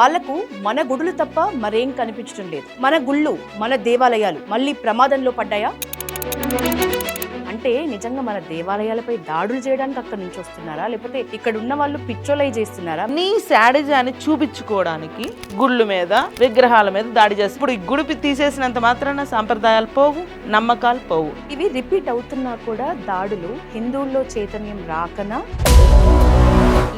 వాళ్లకు మన గుడులు తప్ప మరేం కనిపించడం లేదు. మన గుళ్ళు, మన దేవాలయాలు మళ్ళీ ప్రమాదంలో పడ్డాయా? అంటే నిజంగా మన దేవాలయాలపై దాడులు చేయడానికి అక్కడి నుంచి వస్తున్నారా, లేకపోతే ఇక్కడ ఉన్న వాళ్ళు పిచ్చోలై చేస్తున్నారా? నీ శాడిజాన్ని చూపించుకోవడానికి గుళ్ళు మీద, విగ్రహాల మీద దాడి చేస్తారు. ఇప్పుడు ఈ గుడి తీసేసినంత మాత్రాన సాంప్రదాయాలు పోవు, నమ్మకాలు పోవు. ఇవి రిపీట్ అవుతున్నా కూడా దాడులు హిందువుల్లో చైతన్యం రాకనా,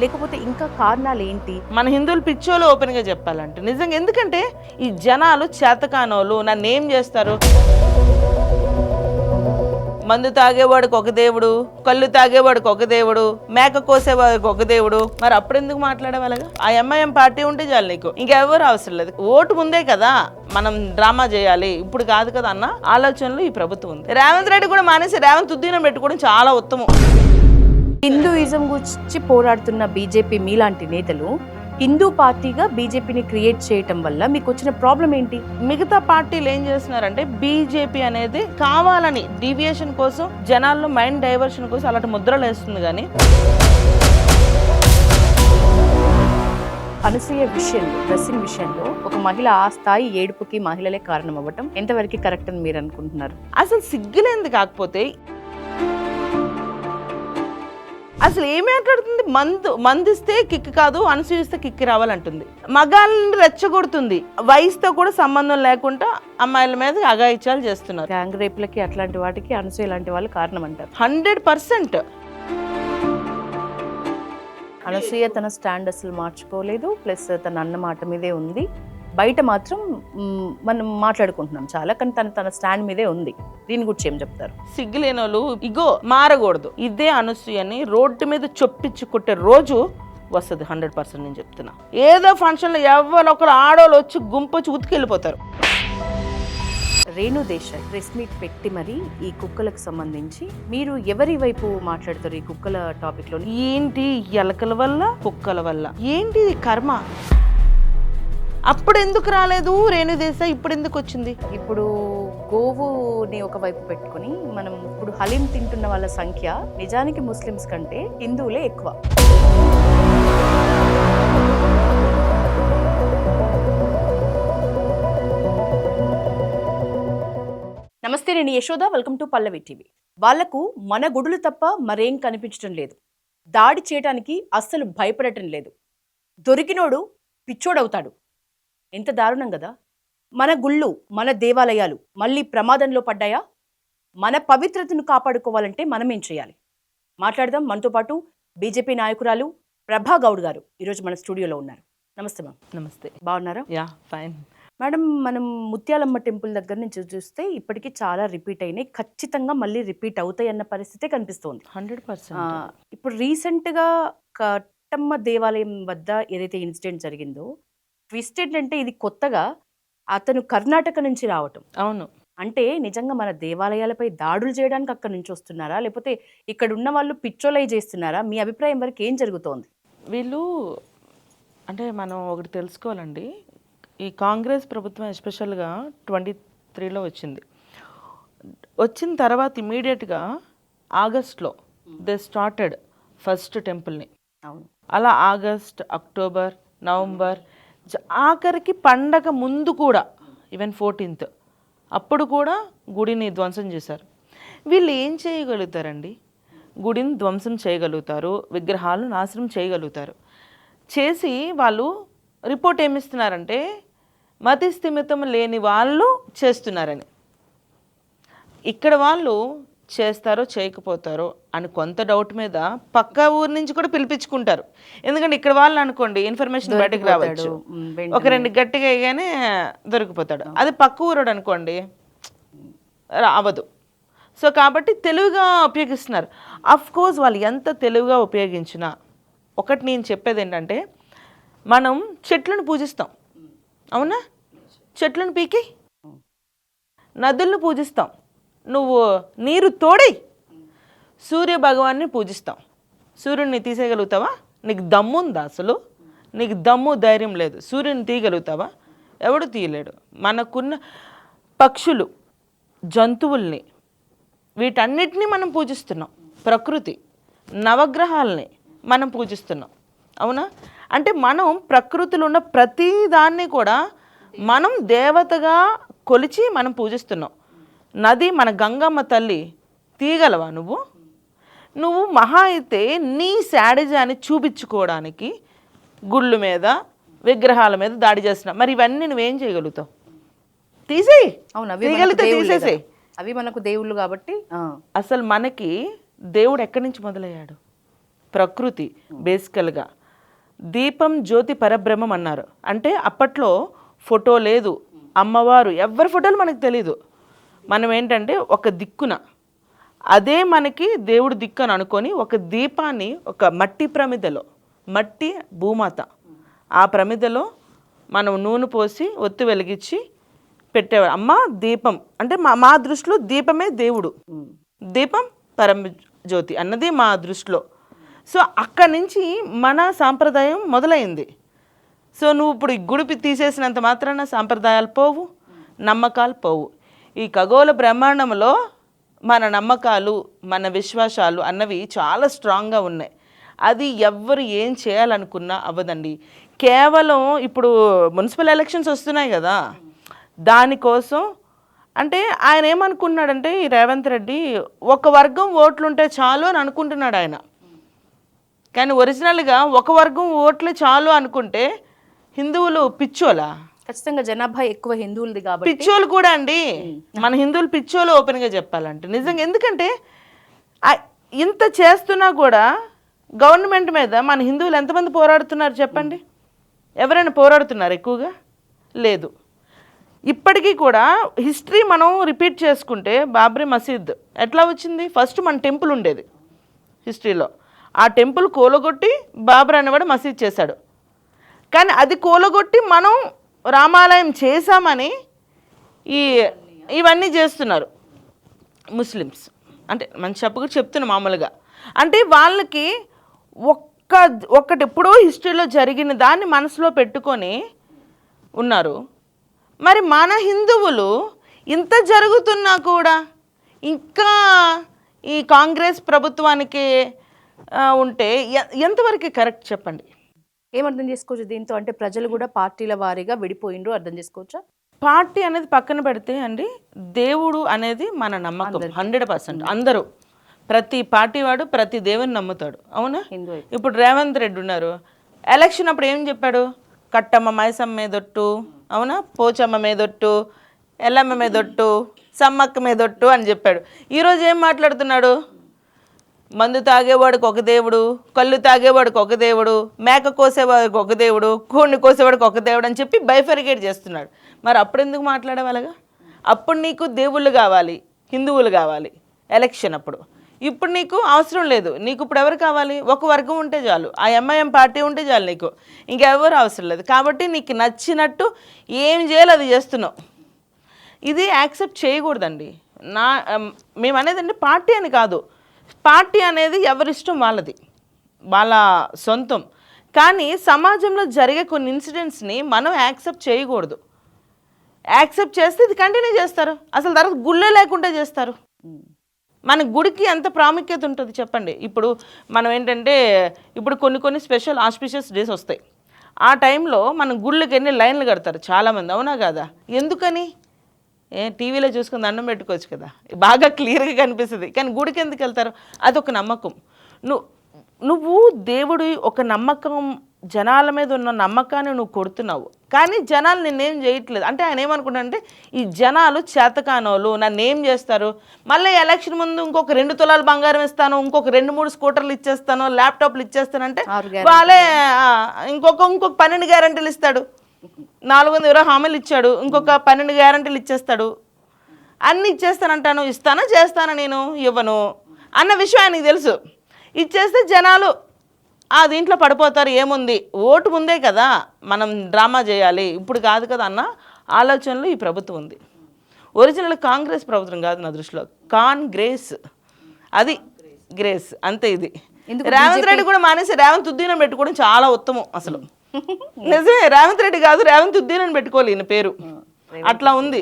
లేకపోతే ఇంకా కారణాలు ఏంటి? మన హిందువులు పిచ్చోలు ఓపెన్ గా చెప్పాలంటే నిజంగా. ఎందుకంటే ఈ జనాలు చేతకానోళ్ళు నన్ను ఏం చేస్తారు? మందు తాగేవాడికి ఒక దేవుడు, కళ్ళు తాగేవాడికి ఒక దేవుడు, మేక కోసేవాడికి ఒక దేవుడు. మరి అప్పుడెందుకు మాట్లాడేవాళ్ళగా? ఆ ఎంఐఎం పార్టీ ఉంటే చాలు నీకు, ఇంకెవరు అవసరం లేదు. ఓటు ముందే కదా మనం డ్రామా చేయాలి, ఇప్పుడు కాదు కదా అన్న ఆలోచనలు ఈ ప్రభుత్వం ఉంది. రేవంత్ రెడ్డి కూడా మానేసి రేవంత్ ఉద్దీనం పెట్టుకోవడం చాలా ఉత్తమం. హిందూయిజం గురించి పోరాడుతున్న బీజేపీ మీలాంటి నేతలు హిందూ పార్టీగా బీజేపీని క్రియేట్ చేయటం వల్ల మీకు వచ్చిన ప్రాబ్లం ఏంటి? మిగతా పార్టీలు ఏం చేస్తున్నారంటే బీజేపీ అనేది కావాలని డీవియేషన్ కోసం, జనాల్లో మైండ్ డైవర్షన్ కోసం అలాంటి ముద్రలు వేస్తుంది. కానీ అనసూయ విషయంలో, డ్రెస్సింగ్ విషయంలో ఒక మహిళ ఆ స్థాయి ఏడుపుకి మహిళలే కారణం అవ్వటం ఎంతవరకు కరెక్ట్ అని మీరు అనుకుంటున్నారు? అసలు సిగ్గులేంది. కాకపోతే అసలు ఏం మాట్లాడుతుంది? మందిస్తే కిక్ కాదు, అనసూయిస్తే కిక్ రావాలంటుంది. మగాళ్ళని రెచ్చగొడుతుంది. వయసుతో కూడా సంబంధం లేకుండా అమ్మాయిల మీద అఘాయిత్యాలు చేస్తున్నారు. గ్యాంగ్ రేపులకి అట్లాంటి వాటికి అనసూయ లాంటి వాళ్ళు కారణం అంటారు. 100%. అనసూయ తన స్టాండ్ అసలు మార్చుకోలేదు, ప్లస్ తన అన్న మాట మీదే ఉంది. బయట మాత్రం మనం మాట్లాడుకుంటున్నాం చాలా, కానీ తన స్టాండ్ మీదే ఉంది. దీని గురించి ఏం చెప్తారు? సిగ్గులేని వాళ్ళు ఇగో మారకూడదు. ఇదే అనసూయని రోడ్డు మీద చొప్పించుకుంటే రోజు వస్తుంది. 100% నేను చెప్తున్నా. ఏదో ఫంక్షన్లో ఎవరొకరు ఆడోళ్ళు వచ్చి గుంపు వచ్చి ఉతికెళ్ళిపోతారు. రేణు దేశాయ్ ప్రెస్ మీట్ పెట్టి మరి ఈ కుక్కలకు సంబంధించి మీరు ఎవరి వైపు మాట్లాడతారు ఈ కుక్కల టాపిక్ లో? ఏంటి ఎలకల వల్ల, కుక్కల వల్ల ఏంటి కర్మ? అప్పుడు ఎందుకు రాలేదు రేణు దేశాయ్, ఇప్పుడు ఎందుకు వచ్చింది? ఇప్పుడు గోవుని ఒక వైపు పెట్టుకుని మనం ఇప్పుడు హలీం తింటున్న వాళ్ళ సంఖ్య నిజానికి ముస్లిమ్స్ కంటే హిందువులే ఎక్కువ. నమస్తే, నేను Yashoda. Welcome to Pallavi TV. వాళ్లకు మన గుడులు తప్ప మరేం కనిపించడం లేదు. దాడి చేయడానికి అస్సలు భయపడటం లేదు. దొరికినోడు పిచ్చోడవుతాడు. ఎంత దారుణం కదా! మన గుళ్ళు, మన దేవాలయాలు మళ్ళీ ప్రమాదంలో పడ్డాయా? మన పవిత్రతను కాపాడుకోవాలంటే మనం ఏం చేయాలి? మాట్లాడదాం. మనతో పాటు బీజేపీ నాయకురాలు ప్రభా గౌడ్ గారు ఈరోజు మన స్టూడియోలో ఉన్నారు. నమస్తే మ్యామ్. నమస్తే. బాగున్నారా? Yeah, fine madam. మనం ముత్యాలమ్మ టెంపుల్ దగ్గర నుంచి చూస్తే ఇప్పటికీ చాలా రిపీట్ అయినాయి. ఖచ్చితంగా మళ్ళీ రిపీట్ అవుతాయి అన్న పరిస్థితే కనిపిస్తోంది. 100%. ఇప్పుడు రీసెంట్గా కట్టమ్మ దేవాలయం వద్ద ఏదైతే ఇన్సిడెంట్ జరిగిందో, ట్విస్ట్ ఏంటంటే ఇది కొత్తగా అతను కర్ణాటక నుంచి రావటం. అవును. అంటే నిజంగా మన దేవాలయాలపై దాడులు చేయడానికి అక్కడి నుంచి వస్తున్నారా, లేకపోతే ఇక్కడ ఉన్న వాళ్ళు పిచ్చోలై చేస్తున్నారా? మీ అభిప్రాయం వరకు ఏం జరుగుతోంది? వీళ్ళు అంటే మనం ఒకటి తెలుసుకోవాలండి. ఈ కాంగ్రెస్ ప్రభుత్వం ఎస్పెషల్గా 23లో వచ్చింది. వచ్చిన తర్వాత ఇమీడియట్గా ఆగస్ట్లో దే స్టార్టెడ్ ఫస్ట్ టెంపుల్ని. అవును. అలా ఆగస్ట్, అక్టోబర్, నవంబర్, ఆఖరికి పండగ ముందు కూడా ఈవెన్ 14th అప్పుడు కూడా గుడిని ధ్వంసం చేశారు. వీళ్ళు ఏం చేయగలుగుతారండి? గుడిని ధ్వంసం చేయగలుగుతారు, విగ్రహాలు నాశనం చేయగలుగుతారు. చేసి వాళ్ళు రిపోర్ట్ ఏమిస్తున్నారంటే మతి స్థిమితం లేని వాళ్ళు చేస్తున్నారని. ఇక్కడ వాళ్ళు చేస్తారో చేయకపోతారో అని కొంత డౌట్ మీద పక్క ఊరు నుంచి కూడా పిలిపించుకుంటారు. ఎందుకంటే ఇక్కడ వాళ్ళు అనుకోండి ఇన్ఫర్మేషన్ బయటకు రావచ్చు, ఒక 2 గట్టిగా అయ్యానే దొరికిపోతాడు. అది పక్క ఊరోడు అనుకోండి అవ్వదు. సో కాబట్టి తెలివిగా ఉపయోగిస్తున్నారు. అఫ్ కోర్స్ వాళ్ళు ఎంత తెలివిగా ఉపయోగించినా ఒకటి నేను చెప్పేది ఏంటంటే, మనం చెట్లను పూజిస్తాం, అవునా? చెట్లను పీకి నదులను పూజిస్తాం, నువ్వు నీరు తోడి సూర్య భగవాన్ని పూజిస్తాం. సూర్యుడిని తీసేయగలుగుతావా? నీకు దమ్ము ఉందా? అసలు నీకు దమ్ము ధైర్యం లేదు. సూర్యుని తీయగలుగుతావా? ఎవడు తీయలేడు. మనకున్న పక్షులు, జంతువుల్ని, వీటన్నిటినీ మనం పూజిస్తున్నాం. ప్రకృతి, నవగ్రహాలని మనం పూజిస్తున్నాం, అవునా? అంటే మనం ప్రకృతిలో ఉన్న ప్రతి దాన్ని కూడా మనం దేవతగా కొలిచి మనం పూజిస్తున్నాం. నది మన గంగమ్మ తల్లి తీయగలవా నువ్వు మహా అయితే నీ శాడిజాన్ని చూపించుకోవడానికి గుళ్ళు మీద విగ్రహాల మీద దాడి చేస్తున్నావు. మరి ఇవన్నీ నువ్వేం చేయగలుగుతావు? తీసేయి. అవును, తీయగలిగితే తీసేసేయి. అవి మనకు దేవుళ్ళు కాబట్టి. అసలు మనకి దేవుడు ఎక్కడి నుంచి మొదలయ్యాడు? ప్రకృతి. బేసికల్గా దీపం జ్యోతి పరబ్రహ్మం అన్నారు. అంటే అప్పట్లో ఫోటో లేదు, అమ్మవారు ఎవరి ఫోటోలు మనకు తెలీదు. మనం ఏంటంటే ఒక దిక్కున అదే మనకి దేవుడు దిక్కు అని అనుకొని ఒక దీపాన్ని ఒక మట్టి ప్రమిదలో, మట్టి భూమాత, ఆ ప్రమిదలో మనం నూనె పోసి ఒత్తి వెలిగించి పెట్టేవారు. అమ్మ దీపం అంటే మా దృష్టిలో దీపమే దేవుడు, దీపం పరమ జ్యోతి అన్నది మా దృష్టిలో. సో అక్కడి నుంచి మన సాంప్రదాయం మొదలైంది. సో నువ్వు ఇప్పుడు ఈ గుడి తీసేసినంత మాత్రాన సాంప్రదాయాలు పోవు, నమ్మకాలు పోవు. ఈ ఖగోళ బ్రహ్మాండంలో మన నమ్మకాలు, మన విశ్వాసాలు అన్నవి చాలా స్ట్రాంగ్గా ఉన్నాయి. అది ఎవ్వరు ఏం చేయాలనుకున్నా అవ్వదండి. కేవలం ఇప్పుడు మున్సిపల్ ఎలక్షన్స్ వస్తున్నాయి కదా, దానికోసం అంటే ఆయన ఏమనుకున్నాడంటే ఈ రేవంత్ రెడ్డి ఒక వర్గం ఓట్లుంటే చాలు అని అనుకుంటున్నాడు ఆయన. కానీ ఒరిజినల్గా ఒక వర్గం ఓట్లే చాలు అనుకుంటే హిందువులు పిచ్చోలా? ఖచ్చితంగా జనాభా ఎక్కువ హిందువులది కాబట్టి పిచ్చోలు కూడా అండి. మన హిందువులు పిచ్చోలు ఓపెన్గా చెప్పాలంటే నిజంగా. ఎందుకంటే ఇంత చేస్తున్నా కూడా గవర్నమెంట్ మీద మన హిందువులు ఎంతమంది పోరాడుతున్నారు చెప్పండి? ఎవరైనా పోరాడుతున్నారు ఎక్కువగా? లేదు. ఇప్పటికీ కూడా హిస్టరీ మనం రిపీట్ చేసుకుంటే బాబ్రీ మసీద్ ఎట్లా వచ్చింది? ఫస్ట్ మన టెంపుల్ ఉండేది హిస్టరీలో. ఆ టెంపుల్ కూలగొట్టి బాబర్ అనేవాడు మసీద్ చేశాడు. కానీ అది కూలగొట్టి మనం రామాలయం చేశామని ఇవన్నీ చేస్తున్నారు ముస్లిమ్స్. అంటే మన చెప్తున్నా మామూలుగా. అంటే వాళ్ళకి ఒక్కటి ఎప్పుడో హిస్టరీలో జరిగిన దాన్ని మనసులో పెట్టుకొని ఉన్నారు. మరి మన హిందువులు ఇంత జరుగుతున్నా కూడా ఇంకా ఈ కాంగ్రెస్ ప్రభుత్వానికి ఉంటే ఎంతవరకు కరెక్ట్ చెప్పండి? ఏమర్థం చేసుకోవచ్చు దీంతో? అంటే ప్రజలు కూడా పార్టీల వారీగా విడిపోయిండ్రు అర్థం చేసుకోవచ్చా? పార్టీ అనేది పక్కన పెడితే అండి, దేవుడు అనేది మన నమ్మకం 100%. అందరూ ప్రతి పార్టీ వాడు ప్రతి దేవుని నమ్ముతాడు, అవునా? ఇప్పుడు రేవంత్ రెడ్డి ఉన్నారు, ఎలక్షన్ అప్పుడు ఏం చెప్పాడు? కట్టమ్మ మైసమ్మ మీదొట్టు, అవునా, పోచమ్మ మీదొట్టు, ఎల్లమ్మ మీదొట్టు, సమ్మక్క మీదొట్టు అని చెప్పాడు. ఈరోజు ఏం మాట్లాడుతున్నాడు? మందు తాగేవాడికి ఒక దేవుడు, కళ్ళు తాగేవాడికి ఒక దేవుడు, మేక కోసేవాడికి ఒక దేవుడు, కోడిని కోసేవాడికి ఒక దేవుడు అని చెప్పి బైఫరికేట్ చేస్తున్నాడు. మరి అప్పుడు ఎందుకు మాట్లాడేవాళ్ళగా? అప్పుడు నీకు దేవుళ్ళు కావాలి, హిందువులు కావాలి ఎలక్షన్ అప్పుడు. ఇప్పుడు నీకు అవసరం లేదు. నీకు ఇప్పుడు ఎవరు కావాలి? ఒక వర్గం ఉంటే చాలు, ఆ ఎంఐఎం పార్టీ ఉంటే చాలు, నీకు ఇంకెవరు అవసరం లేదు. కాబట్టి నీకు నచ్చినట్టు ఏం చేయాలో అది చేస్తున్నావు. ఇది యాక్సెప్ట్ చేయకూడదండి. మేము అనేదండి పార్టీ అని కాదు. పార్టీ అనేది ఎవరిష్టం వాళ్ళది, వాళ్ళ సొంతం. కానీ సమాజంలో జరిగే కొన్ని ఇన్సిడెంట్స్ని మనం యాక్సెప్ట్ చేయకూడదు. యాక్సెప్ట్ చేస్తే ఇది కంటిన్యూ చేస్తారు. అసలు తర్వాత గుళ్ళే లేకుండా చేస్తారు. మన గుడికి ఎంత ప్రాముఖ్యత ఉంటుంది చెప్పండి? ఇప్పుడు మనం ఏంటంటే ఇప్పుడు కొన్ని స్పెషల్ ఆస్పిషియస్ డేస్ వస్తాయి. ఆ టైంలో మనం గుళ్ళకి ఎన్ని లైన్లు కడతారు చాలామంది, అవునా కాదా? ఎందుకని? టీవీలో చూసుకుని దండం పెట్టుకోవచ్చు కదా, బాగా క్లియర్గా కనిపిస్తుంది. కానీ గుడికి ఎందుకు వెళ్తారు? అదొక నమ్మకం. నువ్వు దేవుడి ఒక నమ్మకం, జనాల మీద ఉన్న నమ్మకాన్ని నువ్వు కొడుతున్నావు. కానీ జనాలు నిన్నేం చేయట్లేదు. అంటే ఆయన ఏమనుకుంటాడంటే ఈ జనాలు చేతకానోళ్ళు నన్ను ఏం చేస్తారు, మళ్ళీ ఎలక్షన్ ముందు ఇంకొక 2 తులాలు బంగారం ఇస్తాను, ఇంకొక 2-3 స్కూటర్లు ఇచ్చేస్తాను, ల్యాప్టాప్లు ఇచ్చేస్తానంటే వాళ్ళే ఇంకొక 12 గ్యారెంటీలు ఇస్తాడు. 420 హామీలు ఇచ్చాడు, ఇంకొక 12 గ్యారెంటీలు ఇచ్చేస్తాడు. అన్నీ ఇచ్చేస్తానంటాను, ఇస్తానా చేస్తానా నేను ఇవ్వను అన్న విషయం ఆయనకి తెలుసు. ఇచ్చేస్తే జనాలు దీంట్లో పడిపోతారు. ఏముంది, ఓటు ముందే కదా మనం డ్రామా చేయాలి, ఇప్పుడు కాదు కదా అన్న ఆలోచనలు ఈ ప్రభుత్వం ఉంది. ఒరిజినల్ కాంగ్రెస్ ప్రభుత్వం కాదు నా దృష్టిలో, కాంగ్రెస్. అది గ్రేస్ అంతే. ఇది రేవంత్ రెడ్డి కూడా మానేసి రేవంత్ ఉద్దీనం పెట్టుకోవడం చాలా ఉత్తమం అసలు. నిజమే, రేవంత్ రెడ్డి కాదు రేవంత్ ఉద్దీన్ అని పెట్టుకోవాలి ఈయన పేరు. అట్లా ఉంది.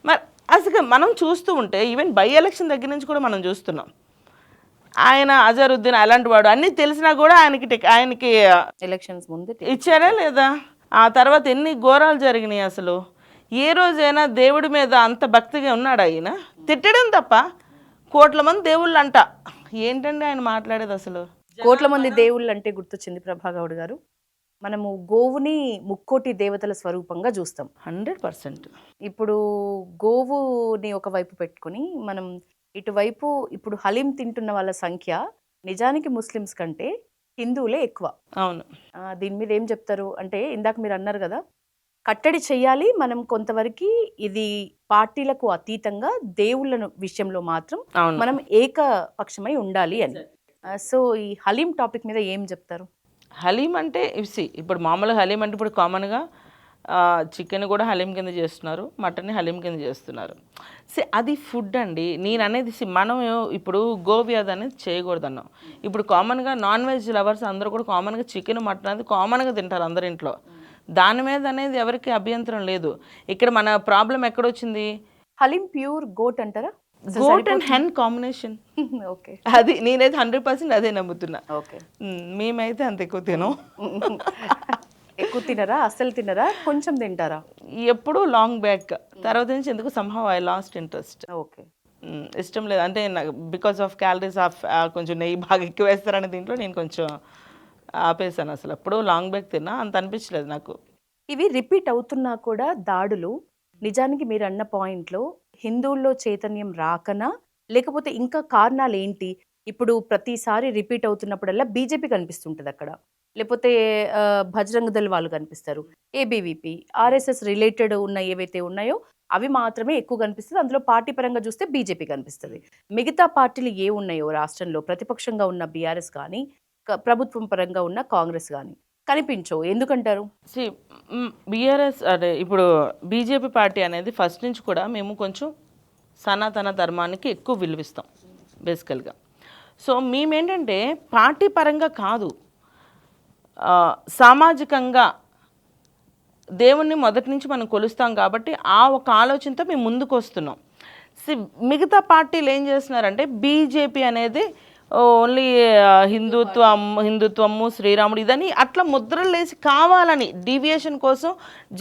మరి అసలు మనం చూస్తూ ఉంటే ఈవెన్ బై ఎలక్షన్ దగ్గర నుంచి కూడా మనం చూస్తున్నాం. ఆయన అజరుద్దీన్ అలాంటి వాడు అన్నీ తెలిసినా కూడా ఆయనకి ఎలక్షన్స్ ముందు ఇచ్చారా లేదా? ఆ తర్వాత ఎన్ని ఘోరాలు జరిగినాయి అసలు. ఏ రోజైనా దేవుడి మీద అంత భక్తిగా ఉన్నాడు ఆయన? తిట్టడం తప్ప. కోట్ల మంది దేవుళ్ళు అంట. ఏంటండి ఆయన మాట్లాడేది అసలు? కోట్ల మంది దేవుళ్ళు అంటే గుర్తొచ్చింది ప్రభాగౌడ్ గారు. మనము గోవుని ముక్కోటి దేవతల స్వరూపంగా చూస్తాం. 100%. ఇప్పుడు గోవుని ఒకవైపు పెట్టుకుని మనం ఇటువైపు ఇప్పుడు హలీం తింటున్న వాళ్ళ సంఖ్య నిజానికి ముస్లిమ్స్ కంటే హిందువులే ఎక్కువ. అవును. దీని మీద ఏం చెప్తారు అంటే, ఇందాక మీరు అన్నారు కదా, కట్టడి చెయ్యాలి మనం కొంతవరకు, ఇది పార్టీలకు అతీతంగా దేవుళ్ళ విషయంలో మాత్రం అవును. మనం ఏకపక్షమై ఉండాలి అని. సో ఈ హలీం టాపిక్ మీద ఏం చెప్తారు? హలీం అంటే ఇప్పుడు మామూలుగా హలీం అంటే ఇప్పుడు కామన్గా చికెన్ కూడా హలీం కింద చేస్తున్నారు, మటన్ని హలీం కింద చేస్తున్నారు. అది ఫుడ్ అండి. నేను అనేది మనం ఇప్పుడు గోవ్యాధి అనేది చేయకూడదు అన్నాం. ఇప్పుడు కామన్గా నాన్ వెజ్ లవర్స్ అందరూ కూడా కామన్గా చికెన్ మటన్ అనేది కామన్గా తింటారు అందరి ఇంట్లో. దాని మీద అనేది ఎవరికి అభ్యంతరం లేదు. ఇక్కడ మన ప్రాబ్లం ఎక్కడొచ్చింది? హలీం ప్యూర్ గోట్ అంటారా? Goat and hen combination. Okay, అది నేనైతే 100% అదే నమ్ముతున్నా. ఓకే. మేమైతే అంత ఎక్కువ తినం. ఎక్కువ తినరా? అస్సలు తినరా? కొంచెం తింటారా? ఎప్పుడు లాంగ్ బ్యాక్. తర్వాత నుంచి ఎందుకు somehow I lost interest. Okay, ఇష్టం లేదు అంటే బికాస్ ఆఫ్ క్యాలరీస్ ఆఫ్ కొంచెం నెయ్యి బాగా ఎక్కువ వేస్తారనే దీంట్లో నేను కొంచెం ఆపేసాను. అసలు అప్పుడు లాంగ్ బ్యాక్ తిన్నా, అంత అనిపించలేదు నాకు. ఇవి రిపీట్ అవుతున్నా కూడా దాడులు నిజానికి మీరు అన్న పాయింట్లో హిందువుల్లో చైతన్యం రాకనా, లేకపోతే ఇంకా కారణాలు ఏంటి? ఇప్పుడు ప్రతిసారి రిపీట్ అవుతున్నప్పుడల్లా బీజేపీ కనిపిస్తుంటుంది అక్కడ, లేకపోతే బజరంగ దళ్ వాళ్ళు కనిపిస్తారు, ఏబీవీపీ, ఆర్ఎస్ఎస్ రిలేటెడ్ ఉన్న ఏవైతే ఉన్నాయో అవి మాత్రమే ఎక్కువ కనిపిస్తుంది. అందులో పార్టీ పరంగా చూస్తే బీజేపీ కనిపిస్తుంది. మిగతా పార్టీలు ఏ ఉన్నాయో రాష్ట్రంలో ప్రతిపక్షంగా ఉన్న బీఆర్ఎస్ కానీ, ప్రభుత్వం పరంగా ఉన్న కాంగ్రెస్ కానీ కనిపించవు. ఎందుకంటారు? బీఆర్ఎస్ అదే ఇప్పుడు బీజేపీ పార్టీ అనేది ఫస్ట్ నుంచి కూడా మేము కొంచెం సనాతన ధర్మానికి ఎక్కువ విలువిస్తాం బేసికల్గా. సో మేమేంటంటే పార్టీ పరంగా కాదు, సామాజికంగా దేవుణ్ణి మొదటి నుంచి మనం కొలుస్తాం కాబట్టి ఆ ఒక ఆలోచనతో మేము ముందుకు వస్తున్నాం. మిగతా పార్టీలు ఏం చేస్తున్నారంటే బీజేపీ అనేది ఓన్లీ హిందుత్వము, శ్రీరాముడు ఇదని అట్లా ముద్రలు వేసి కావాలని డీవియేషన్ కోసం,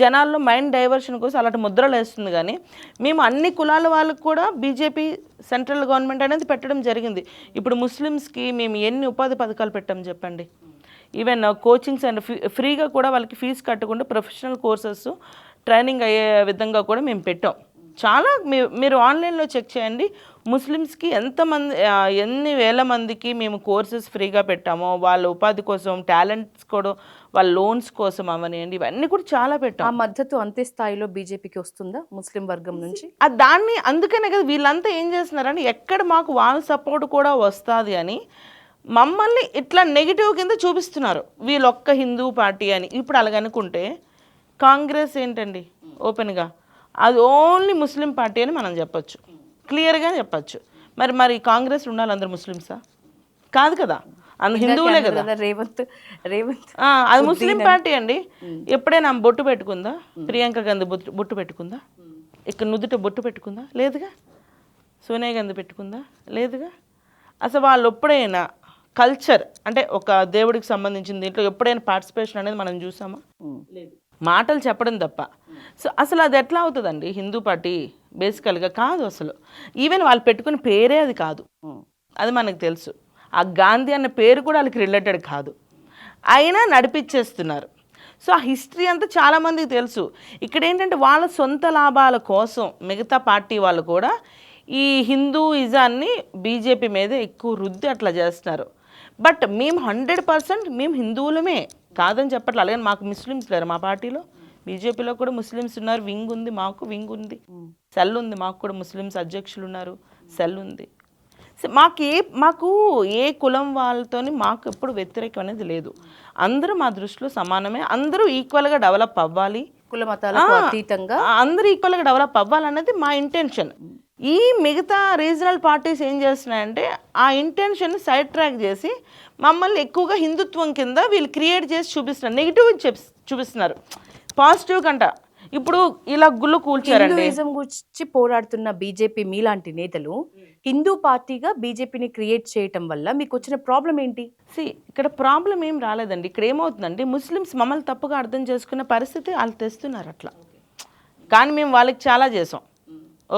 జనాల్లో మైండ్ డైవర్షన్ కోసం అలాంటి ముద్రలు వేస్తుంది. కానీ మేము అన్ని కులాల వాళ్ళకు కూడా బీజేపీ సెంట్రల్ గవర్నమెంట్ అనేది పెట్టడం జరిగింది. ఇప్పుడు ముస్లిమ్స్కి మేము ఎన్ని ఉపాధి పథకాలు పెట్టాం చెప్పండి. ఈవెన్ కోచింగ్స్ అండ్ ఫ్రీగా కూడా వాళ్ళకి ఫీజు కట్టకుండా ప్రొఫెషనల్ కోర్సెస్ ట్రైనింగ్ అయ్యే విధంగా కూడా మేము పెట్టాం. చాలా మీరు ఆన్లైన్లో చెక్ చేయండి. ముస్లిమ్స్కి ఎన్ని వేల మందికి మేము కోర్సెస్ ఫ్రీగా పెట్టామో, వాళ్ళ ఉపాధి కోసం, టాలెంట్స్ కూడా, వాళ్ళ లోన్స్ కోసం అవనివ్వండి, ఇవన్నీ కూడా చాలా పెట్టాం. ఆ మద్దతు అంతే స్థాయిలో బీజేపీకి వస్తుందా ముస్లిం వర్గం నుంచి? దాన్ని అందుకనే కదా వీళ్ళంతా ఏం చేస్తున్నారని, ఎక్కడ మాకు వాళ్ళ సపోర్ట్ కూడా వస్తుంది అని మమ్మల్ని ఇట్లా నెగిటివ్ కింద చూపిస్తున్నారు, వీళ్ళొక్క హిందూ పార్టీ అని. ఇప్పుడు అలాగనుకుంటే కాంగ్రెస్ ఏంటండి ఓపెన్గా అది ఓన్లీ ముస్లిం పార్టీ అని మనం చెప్పొచ్చు, క్లియర్గా చెప్పచ్చు. మరి కాంగ్రెస్ ఉండాలి అందరు ముస్లిమ్సా? కాదు కదా, అందు హిందువులే కదా. రేవంత్ అది ముస్లిం పార్టీ అండి. ఎప్పుడైనా బొట్టు పెట్టుకుందా? ప్రియాంక గాంధీ బొట్టు పెట్టుకుందా? ఇక్కడ నుదుట బొట్టు పెట్టుకుందా? లేదుగా. సోనియా గాంధీ పెట్టుకుందా? లేదుగా. అసలు వాళ్ళు ఎప్పుడైనా కల్చర్ అంటే ఒక దేవుడికి సంబంధించిన దీంట్లో ఎప్పుడైనా పార్టిసిపేషన్ అనేది మనం చూసామా? లేదు. మాటలు చెప్పడం తప్ప. సో అసలు అది ఎట్లా అవుతుందండి హిందూ పార్టీ? బేసికల్గా కాదు అసలు. ఈవెన్ వాళ్ళు పెట్టుకున్న పేరే అది కాదు, అది మనకు తెలుసు. ఆ గాంధీ అన్న పేరు కూడా వాళ్ళకి రిలేటెడ్ కాదు, అయినా నడిపించేస్తున్నారు. సో ఆ హిస్టరీ అంతా చాలామందికి తెలుసు. ఇక్కడ ఏంటంటే వాళ్ళ సొంత లాభాల కోసం మిగతా పార్టీ వాళ్ళు కూడా ఈ హిందూయిజాన్ని బీజేపీ మీద ఎక్కువ రుద్ది అట్లా చేస్తున్నారు. బట్ మేము 100% మేము హిందువులమే కాదని చెప్పట్లేదు. అలాగే మాకు ముస్లిమ్స్ లేరు మా పార్టీలో. బీజేపీలో కూడా ముస్లిమ్స్ ఉన్నారు, వింగ్ ఉంది, మాకు వింగ్ ఉంది, సెల్ ఉంది, మాకు కూడా ముస్లిమ్స్ అధ్యక్షులు ఉన్నారు, సెల్ ఉంది. మాకు ఏ కులం వాళ్ళతోని మాకు ఎప్పుడు వ్యతిరేకం అనేది లేదు. అందరూ మా దృష్టిలో సమానమే, అందరూ ఈక్వల్గా డెవలప్ అవ్వాలి, కుల మతాలకు అతీతంగా అందరూ ఈక్వల్గా డెవలప్ అవ్వాలన్నది మా ఇంటెన్షన్. ఈ మిగతా రీజనల్ పార్టీస్ ఏం చేస్తున్నాయంటే ఆ ఇంటెన్షన్ సైడ్ ట్రాక్ చేసి మమ్మల్ని ఎక్కువగా హిందుత్వం కింద వీళ్ళు క్రియేట్ చేసి చూపిస్తున్నారు, నెగిటివ్ చూపిస్తున్నారు. పాజిటివ్ కంట ఇప్పుడు ఇలా గుళ్ళు కూల్చారండి. హిందూయిజం గురించి పోరాడుతున్న బీజేపీ మీలాంటి నేతలు హిందూ పార్టీగా బీజేపీని క్రియేట్ చేయటం వల్ల మీకు వచ్చిన ప్రాబ్లం ఏంటి? ఇక్కడ ప్రాబ్లం ఏం రాలేదండి. ఇక్కడ ఏమవుతుందంటే ముస్లిమ్స్ మమ్మల్ని తప్పుగా అర్థం చేసుకునే పరిస్థితి వాళ్ళు తెస్తున్నారు అట్లా. కానీ మేము వాళ్ళకి చాలా చేసాం.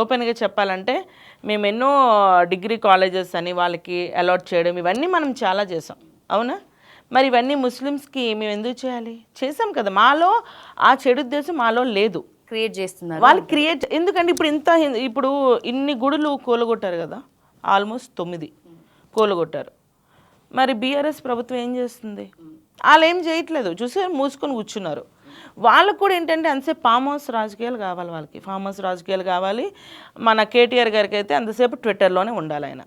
ఓపెన్గా చెప్పాలంటే మేము ఎన్నో డిగ్రీ కాలేజెస్ అని వాళ్ళకి అలాట్ చేయడం ఇవన్నీ మనం చాలా చేసాం, అవునా? మరి ఇవన్నీ ముస్లిమ్స్కి మేము ఎందుకు చేయాలి? చేసాం కదా. మాలో ఆ చెడు ఉద్దేశం మాలో లేదు. క్రియేట్ చేస్తున్నారు వాళ్ళు క్రియేట్ ఎందుకంటే ఇప్పుడు ఇన్ని గుడులు కూలగొట్టారు కదా, ఆల్మోస్ట్ 9 కూలగొట్టారు. మరి బీఆర్ఎస్ ప్రభుత్వం ఏం చేస్తుంది? వాళ్ళు ఏం చేయట్లేదు, చూసారు, మూసుకొని కూర్చున్నారు. వాళ్ళకు కూడా ఏంటంటే అంతసేపు ఫామ్ హౌస్ రాజకీయాలు కావాలి. వాళ్ళకి ఫామ్ హౌస్ రాజకీయాలు కావాలి. మన కేటీఆర్ గారికి అయితే అంతసేపు ట్విట్టర్లోనే ఉండాలి ఆయన.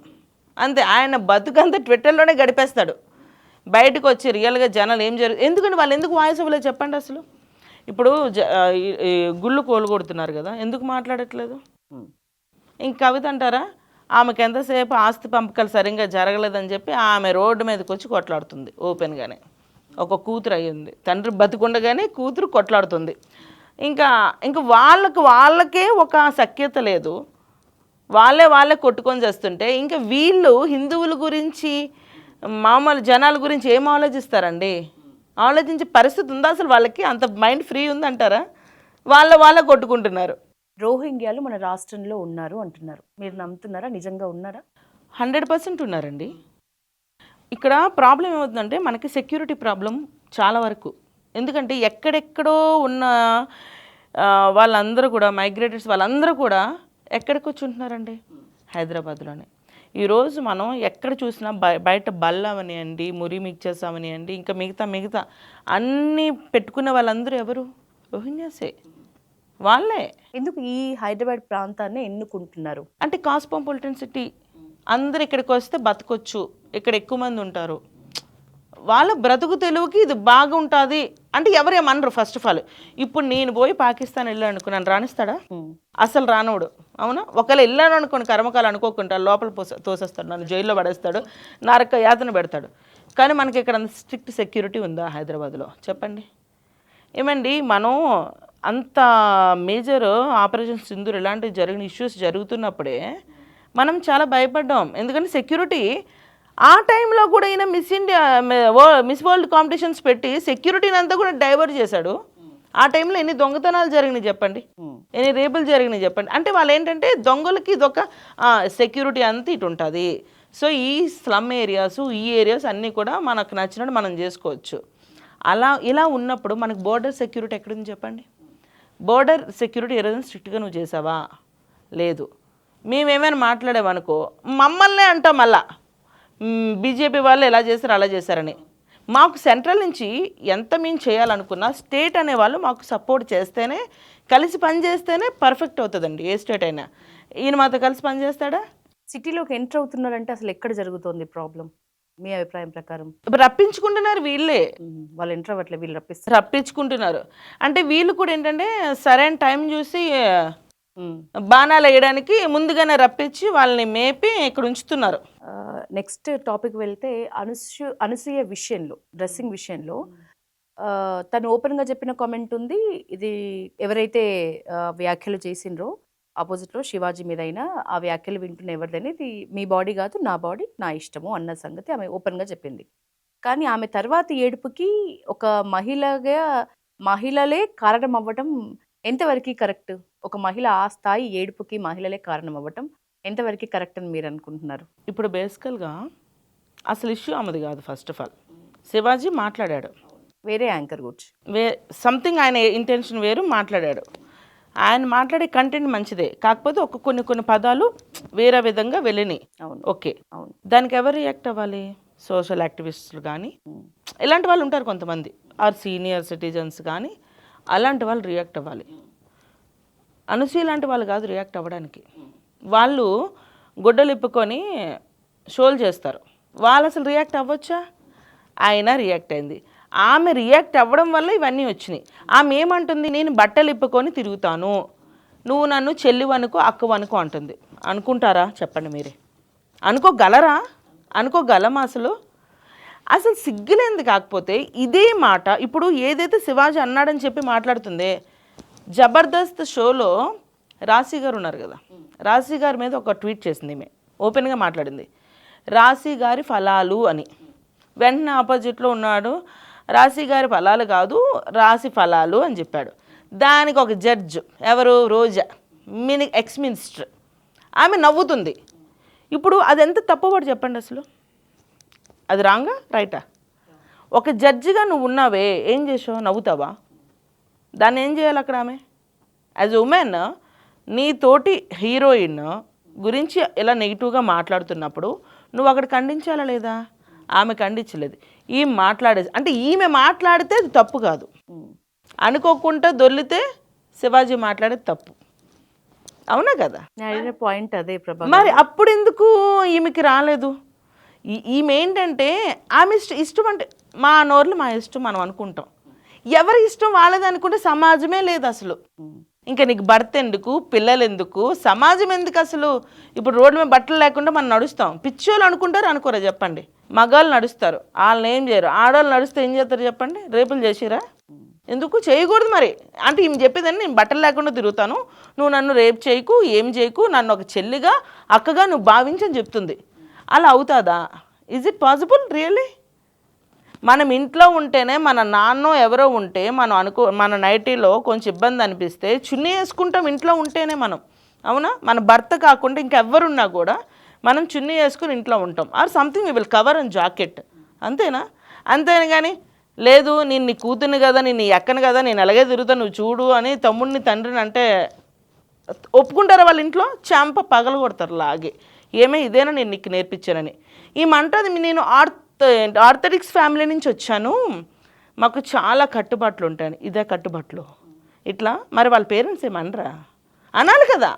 అంతే, ఆయన బతుకంతా ట్విట్టర్లోనే గడిపేస్తాడు. బయటకు వచ్చి రియల్గా జనాలు ఏం ఎందుకంటే వాళ్ళు ఎందుకు వాయిస్ ఇవ్వలేదు చెప్పండి అసలు? ఇప్పుడు గుళ్ళు కోలుగొడుతున్నారు కదా, ఎందుకు మాట్లాడట్లేదు? ఇంక కవిత అంటారా, ఆమెకు ఎంతసేపు ఆస్తి పంపకాలు సరిగ్గా జరగలేదని చెప్పి ఆమె రోడ్డు మీదకి వచ్చి కొట్లాడుతుంది ఓపెన్గానే. ఒక కూతురు అయ్యింది, తండ్రి బతికుండగానే కూతురు కొట్లాడుతుంది. ఇంకా వాళ్ళకే ఒక సఖ్యత లేదు. వాళ్ళే కొట్టుకొని చేస్తుంటే ఇంకా వీళ్ళు హిందువుల గురించి మామూలు జనాల గురించి ఏం ఆలోచిస్తారండి? ఆలోచించే పరిస్థితి ఉందా అసలు? వాళ్ళకి అంత మైండ్ ఫ్రీ ఉందంటారా? వాళ్ళే కొట్టుకుంటున్నారు. రోహింగ్యాలు మన రాష్ట్రంలో ఉన్నారు అంటున్నారు, మీరు నమ్ముతున్నారా? నిజంగా ఉన్నారా? 100% ఉన్నారండి. ఇక్కడ ప్రాబ్లం ఏమవుతుందంటే మనకి సెక్యూరిటీ ప్రాబ్లం చాలా వరకు. ఎందుకంటే ఎక్కడెక్కడో ఉన్న వాళ్ళందరూ కూడా మైగ్రేటర్స్ వాళ్ళందరూ కూడా ఎక్కడికి వచ్చి ఉంటున్నారండి? హైదరాబాద్లోనే. ఈరోజు మనం ఎక్కడ చూసినా బయట బల్ల అవనియండి, మురి మిక్చర్స్ అవనియండి, ఇంకా మిగతా అన్నీ పెట్టుకున్న వాళ్ళందరూ ఎవరు? రోహింగ్యాసే. వాళ్ళే. ఎందుకు ఈ హైదరాబాద్ ప్రాంతాన్ని ఎన్నుకుంటున్నారు? అంటే కాస్మోపాలిటన్ సిటీ, అందరు ఇక్కడికి వస్తే బతకొచ్చు, ఇక్కడ ఎక్కువ మంది ఉంటారు, వాళ్ళ బ్రతుకు తెలుగుకి ఇది బాగుంటుంది అంటే ఎవరేమనరు. ఫస్ట్ ఆఫ్ ఆల్ ఇప్పుడు నేను పోయి పాకిస్తాన్ వెళ్ళాను అనుకో, నన్ను రాణిస్తాడా? అసలు రానోడు, అవునా? ఒకవేళ వెళ్ళాను అనుకోని కర్మకాలు అనుకోకుండా లోపల తోసేస్తాడు, నన్ను జైల్లో పడేస్తాడు, నరక యాతన పెడతాడు. కానీ మనకి ఇక్కడ అంత స్ట్రిక్ట్ సెక్యూరిటీ ఉందా హైదరాబాద్లో? చెప్పండి. ఏమండి, మనం అంత మేజర్ ఆపరేషన్ సింధూర్ ఇలాంటి జరిగిన ఇష్యూస్ జరుగుతున్నప్పుడే మనం చాలా భయపడ్డాం. ఎందుకంటే సెక్యూరిటీ ఆ టైంలో కూడా ఈయన మిస్ వరల్డ్ కాంపిటీషన్స్ పెట్టి సెక్యూరిటీని అంతా కూడా డైవర్ట్ చేశాడు. ఆ టైంలో ఎన్ని దొంగతనాలు జరిగినాయి చెప్పండి, ఎన్ని రేపులు జరిగినాయి చెప్పండి. అంటే వాళ్ళు ఏంటంటే దొంగలకి ఇదొక సెక్యూరిటీ అంతా ఇటు ఉంటుంది. సో ఈ స్లమ్ ఏరియాస్, ఈ ఏరియాస్ అన్నీ కూడా మనకు నచ్చినట్టు మనం చేసుకోవచ్చు. ఇలా ఉన్నప్పుడు మనకు బోర్డర్ సెక్యూరిటీ ఎక్కడుంది చెప్పండి? బోర్డర్ సెక్యూరిటీ ఏదైనా స్ట్రిక్ట్గా నువ్వు చేసావా? లేదు. మేమేమైనా మాట్లాడేవనుకో మమ్మల్నే అంటాం మళ్ళా, బీజేపీ వాళ్ళు ఎలా చేశారు అలా చేశారని. మాకు సెంట్రల్ నుంచి ఎంత మేము చేయాలనుకున్నా స్టేట్ అనేవాళ్ళు మాకు సపోర్ట్ చేస్తేనే, కలిసి పనిచేస్తేనే పర్ఫెక్ట్ అవుతుందండి ఏ స్టేట్ అయినా. ఈయన మాతో కలిసి పనిచేస్తాడా? సిటీలోకి ఎంటర్ అవుతున్నారంటే అసలు ఎక్కడ జరుగుతోంది ప్రాబ్లం మీ అభిప్రాయం ప్రకారం? రప్పించుకుంటున్నారు వీళ్ళే. వాళ్ళు ఎంటర్ అవ్వట్లేదు, వీళ్ళు రప్పించుకుంటున్నారు. అంటే వీళ్ళు కూడా ఏంటంటే సరైన టైం చూసి బాణాలు వేయడానికి ముందుగానే రప్పించి వాళ్ళని మేపి ఇక్కడ ఉంచుతున్నారు. నెక్స్ట్ టాపిక్ వెళ్తే అనసూయ విషయంలో, డ్రెస్సింగ్ విషయంలో తను ఓపెన్గా చెప్పిన కామెంట్ ఉంది. ఇది ఎవరైతే వ్యాఖ్యలు చేసిండ్రో ఆపోజిట్లో శివాజీ మీద అయినా ఆ వ్యాఖ్యలు వింటున్న ఎవరిదైనా ఇది మీ బాడీ కాదు, నా బాడీ నా ఇష్టము అన్న సంగతి ఆమె ఓపెన్గా చెప్పింది. కానీ ఆమె తర్వాత ఏడుపుకి ఒక మహిళలే కారణం అవ్వటం ఎంతవరకు కరెక్ట్? ఒక మహిళ ఆ స్థాయి ఏడుపుకి మహిళలే కారణం అవ్వటం ఎంతవరకు కరెక్ట్ అని మీరు అనుకుంటున్నారు? ఇప్పుడు బేసికల్గా అసలు ఇష్యూ ఆమెది కాదు. ఫస్ట్ ఆఫ్ ఆల్ శివాజీ మాట్లాడాడు వేరే యాంకర్ గురించి, సంథింగ్ ఆయన ఇంటెన్షన్ వేరు మాట్లాడాడు. ఆయన మాట్లాడే కంటెంట్ మంచిదే, కాకపోతే కొన్ని పదాలు వేరే విధంగా వెళ్ళినాయి. ఓకే, దానికి ఎవరు రియాక్ట్ అవ్వాలి? సోషల్ యాక్టివిస్టులు కానీ ఇలాంటి వాళ్ళు ఉంటారు కొంతమంది, ఆర్ సీనియర్ సిటిజన్స్ కానీ అలాంటి వాళ్ళు రియాక్ట్ అవ్వాలి. అనసూయ లాంటి వాళ్ళు కాదు రియాక్ట్ అవ్వడానికి. వాళ్ళు గుడ్డలు ఇప్పుకొని షోలు చేస్తారు, వాళ్ళు అసలు రియాక్ట్ అవ్వచ్చా? ఆయన రియాక్ట్ అయింది. ఆమె రియాక్ట్ అవ్వడం వల్ల ఇవన్నీ వచ్చినాయి. ఆమె ఏమంటుంది? నేను బట్టలు ఇప్పుకొని తిరుగుతాను, నువ్వు నన్ను చెల్లివనుకో అక్కవనుకో అంటుంది. అనుకుంటారా చెప్పండి మీరే? అనుకోగలరా? అనుకోగలమా? అసలు సిగ్గులేంది. కాకపోతే ఇదే మాట ఇప్పుడు ఏదైతే శివాజీ అన్నాడని చెప్పి మాట్లాడుతుందే, జబర్దస్త్ షోలో రాశి గారు ఉన్నారు కదా, రాశి గారి మీద ఒక ట్వీట్ చేసింది ఈమె, ఓపెన్గా మాట్లాడింది, రాశి గారి ఫలాలు అని. వెంటనే ఆపోజిట్లో ఉన్నాడు, రాశి గారి ఫలాలు కాదు రాశి ఫలాలు అని చెప్పాడు. దానికి ఒక జడ్జ్, ఎవరు, రోజా, ఎక్స్ మినిస్టర్, ఆమె నవ్వుతుంది. ఇప్పుడు అది ఎంత తప్పుపడి చెప్పండి అసలు, అది రాంగా రైటా? ఒక జడ్జిగా నువ్వు ఉన్నావే, ఏం చేసావు, నవ్వుతావా? దాన్ని ఏం చేయాలి అక్కడ? ఆమె యాజ్ ఉమెన్ నీ తోటి హీరోయిన్ గురించి ఇలా నెగిటివ్గా మాట్లాడుతున్నప్పుడు నువ్వు అక్కడ ఖండించాలా లేదా? ఆమె ఖండించలేదు. ఈమె మాట్లాడేది అంటే ఈమె మాట్లాడితే అది తప్పు కాదు, అనుకోకుండా దొర్లితే శివాజీ మాట్లాడేది తప్పు, అవునా కదా? పాయింట్ అదే ప్రభా. మరి అప్పుడు ఎందుకు ఈమెకి రాలేదు? ఈమె ఏంటంటే ఆమె ఇష్టం అంటే మా నోర్లు మా ఇష్టం మనం అనుకుంటాం, ఎవరి ఇష్టం వాళ్ళది అనుకుంటే సమాజమే లేదు అసలు. ఇంకా నీకు భర్త ఎందుకు, పిల్లలు ఎందుకు, సమాజం ఎందుకు అసలు? ఇప్పుడు రోడ్డు మీద బట్టలు లేకుండా మనం నడుస్తాం, పిచ్చోళ్ళు అనుకుంటారు అనుకోరా చెప్పండి? మగాళ్ళు నడుస్తారు, వాళ్ళని ఏం చేయరు. ఆడవాళ్ళు నడుస్తే ఏం చేస్తారు చెప్పండి? రేపులు చేసిరా? ఎందుకు చేయకూడదు మరి? అంటే ఈమె చెప్పేదని నేను బట్టలు లేకుండా తిరుగుతాను, నువ్వు నన్ను రేపు చేయకు, ఏం చేయకు, నన్ను ఒక చెల్లిగా అక్కగా నువ్వు భావించని చెప్తుంది. అలా అవుతుందా? Is it possible really? మనం ఇంట్లో ఉంటేనే, మన నాన్నో ఎవరో ఉంటే మనం మన నైటీలో కొంచెం ఇబ్బంది అనిపిస్తే చున్నీ వేసుకుంటాం ఇంట్లో ఉంటేనే మనం, అవునా? మన భర్త కాకుండా ఇంకెవ్వరున్నా కూడా మనం చున్నీ వేసుకుని ఇంట్లో ఉంటాం, or something we will cover and jacket, అంతేనా? అంతేనా కానీ లేదు నేను నీ కూతుర్ని కదా, నేను నీ ఎక్కను కదా, నేను అలాగే తిరుగుతాను నువ్వు చూడు అని తమ్ముడిని తండ్రిని అంటే ఒప్పుకుంటారా వాళ్ళ ఇంట్లో? చెంప పగలు కొడతారు లాగే, ఏమే ఇదేనా నేను నీకు నేర్పించానని. ఈ మంటది నేను ఆర్థోడాక్స్ ఫ్యామిలీ నుంచి వచ్చాను, మాకు చాలా కట్టుబాట్లు ఉంటాయి, ఇదే కట్టుబాట్లు ఇట్లా. మరి వాళ్ళ పేరెంట్స్ ఏమనరా? అనాలి కదా,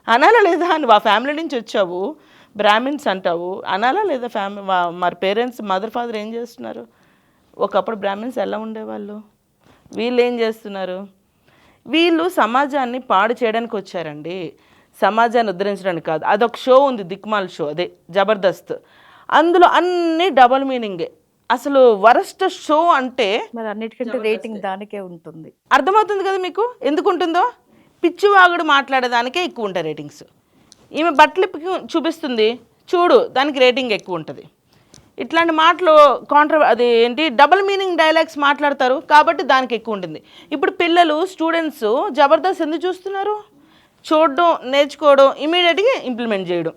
అనాలా లేదా? నువ్వు ఆ ఫ్యామిలీ నుంచి వచ్చావు, బ్రాహ్మిన్స్ అంటావు, అనాలా లేదా? మరి పేరెంట్స్, మదర్ ఫాదర్ ఏం చేస్తున్నారు? ఒకప్పుడు బ్రాహ్మిన్స్ ఎలా ఉండేవాళ్ళు, వీళ్ళు ఏం చేస్తున్నారు? వీళ్ళు సమాజాన్ని పాడు చేయడానికి వచ్చారండి, సమాజాన్ని ఉద్ధరించడానికి కాదు. అదొక షో ఉంది, దిక్మాల్ షో, అదే జబర్దస్త్, అందులో అన్నీ డబల్ మీనింగే. అసలు వరస్ట్ షో అంటే మరి అన్నిటికంటే రేటింగ్ దానికే ఉంటుంది. అర్థమవుతుంది కదా మీకు ఎందుకు ఉంటుందో? పిచ్చివాగుడు మాట్లాడేదానికే ఎక్కువ ఉంటాయి రేటింగ్స్. ఈమె బట్టలు చూపిస్తుంది చూడు, దానికి రేటింగ్ ఎక్కువ ఉంటుంది. ఇట్లాంటి మాటలు అది ఏంటి డబల్ మీనింగ్ డైలాగ్స్ మాట్లాడతారు కాబట్టి దానికి ఎక్కువ ఉంటుంది. ఇప్పుడు పిల్లలు, స్టూడెంట్స్ జబర్దస్త్ ఎందుకు చూస్తున్నారు? చూడడం, నేర్చుకోవడం, ఇమీడియట్గా ఇంప్లిమెంట్ చేయడం,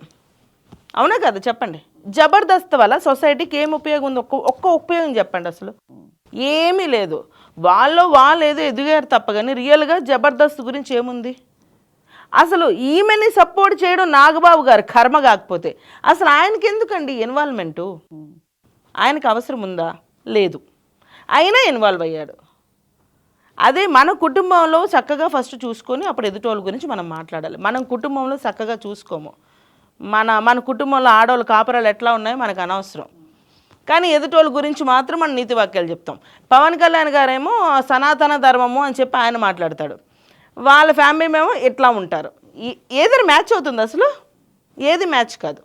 అవునా కదా చెప్పండి? జబర్దస్త్ వల్ల సొసైటీకి ఏం ఉపయోగం ఉంది? ఒక్క ఉపయోగం చెప్పండి అసలు. ఏమీ లేదు. వాళ్ళు ఏదో ఎదిగారు తప్ప కానీ రియల్గా జబర్దస్త్ గురించి ఏముంది? అసలు ఈమెని సపోర్ట్ చేయడం నాగబాబు గారు కర్మ కాకపోతే అసలు ఆయనకి ఎందుకండి ఇన్వాల్వ్మెంటు? ఆయనకు అవసరం ఉందా? లేదు, అయినా ఇన్వాల్వ్ అయ్యాడు. అదే మన కుటుంబంలో చక్కగా ఫస్ట్ చూసుకొని అప్పుడు ఎదుటోళ్ళ గురించి మనం మాట్లాడాలి. మనం కుటుంబంలో చక్కగా చూసుకోము, మన కుటుంబంలో ఆడవాళ్ళు కాపురాలు ఎట్లా ఉన్నాయో మనకు అనవసరం, కానీ ఎదుటోళ్ళ గురించి మాత్రం మనం నీతి వాక్యాలు చెప్తాం. పవన్ కళ్యాణ్ గారేమో సనాతన ధర్మము అని చెప్పి ఆయన మాట్లాడతాడు, వాళ్ళ ఫ్యామిలీ మేము ఇట్లా ఉంటారు. ఏదైనా మ్యాచ్ అవుతుంది అసలు? ఏది మ్యాచ్ కాదు.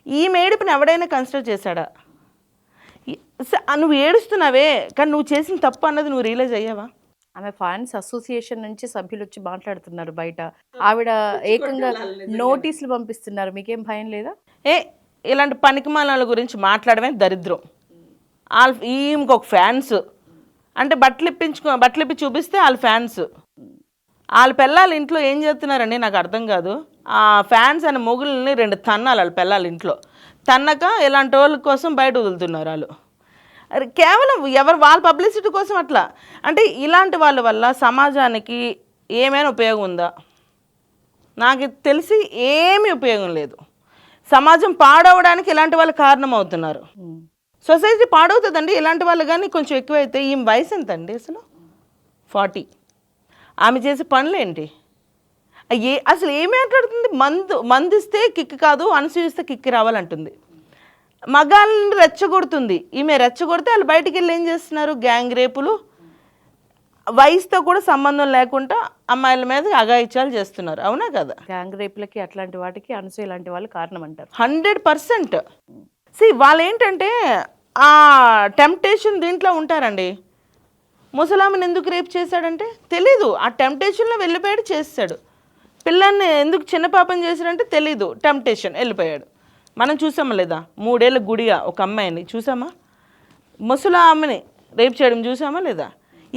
ఈ మేడిపిని ఎవడైనా కన్సిడర్ చేశాడా? నువ్వు ఏడుస్తున్నావే కానీ నువ్వు చేసిన తప్పు అన్నది నువ్వు రియలైజ్ అయ్యావా? ఆమె ఫ్యాన్స్ అసోసియేషన్ నుంచి సభ్యులు వచ్చి మాట్లాడుతున్నారు బయట, ఆవిడ ఏకంగా నోటీసులు పంపిస్తున్నారు, మీకేం భయం లేదా? ఇలాంటి పనికిమాల గురించి మాట్లాడమే దరిద్రం. ఇంకొక ఫ్యాన్స్ అంటే బట్టలు ఇప్పి చూపిస్తే వాళ్ళ ఫ్యాన్స్, వాళ్ళ పిల్లలు ఇంట్లో ఏం చేస్తున్నారండి నాకు అర్థం కాదు. ఆ ఫ్యాన్స్ అనే మొగుల్ని 2 తన్నాలు వాళ్ళ పిల్లలు ఇంట్లో తన్నక ఇలాంటి వాళ్ళ కోసం బయట వదులుతున్నారు వాళ్ళు. కేవలం వాళ్ళ పబ్లిసిటీ కోసం అట్లా. అంటే ఇలాంటి వాళ్ళ వల్ల సమాజానికి ఏమైనా ఉపయోగం ఉందా? నాకు తెలిసి ఏమీ ఉపయోగం లేదు. సమాజం పాడవడానికి ఇలాంటి వాళ్ళు కారణం అవుతున్నారు. సొసైటీ పాడవుతుందండి ఇలాంటి వాళ్ళు కానీ కొంచెం ఎక్కువైతే. ఈమె వయసు ఎంత అండి అసలు? 40. ఆమె చేసే పనులేంటి? అసలు ఏమి మాట్లాడుతుంది? మందిస్తే కిక్ కాదు, అనసూయిస్తే కిక్ రావాలంటుంది. మగాళ్ళని రెచ్చగొడుతుంది ఈమె. రెచ్చగొడితే వాళ్ళు బయటికి వెళ్ళి ఏం చేస్తున్నారు? గ్యాంగ్ రేపులు, వయసుతో కూడా సంబంధం లేకుండా అమ్మాయిల మీద అఘాయిత్యాలు చేస్తున్నారు, అవునా కదా? గ్యాంగ్ రేపులకి అట్లాంటి వాటికి అనసూయ ఇలాంటి వాళ్ళు కారణం అంటారు 100%. వాళ్ళు ఏంటంటే ఆ టెంప్టేషన్ దీంట్లో ఉంటారండి. ముసలామెను ఎందుకు రేప్ చేశాడంటే తెలీదు, ఆ టెంప్టేషన్లో వెళ్ళిపోయాడు చేస్తాడు. పిల్లల్ని ఎందుకు చిన్న పాపం చేశాడంటే తెలీదు, టెంప్టేషన్ వెళ్ళిపోయాడు. మనం చూసామా లేదా 3 ఏళ్ళ గుడిగా ఒక అమ్మాయిని చూసామా, ముసలామెని రేప్ చేయడం చూసామా లేదా?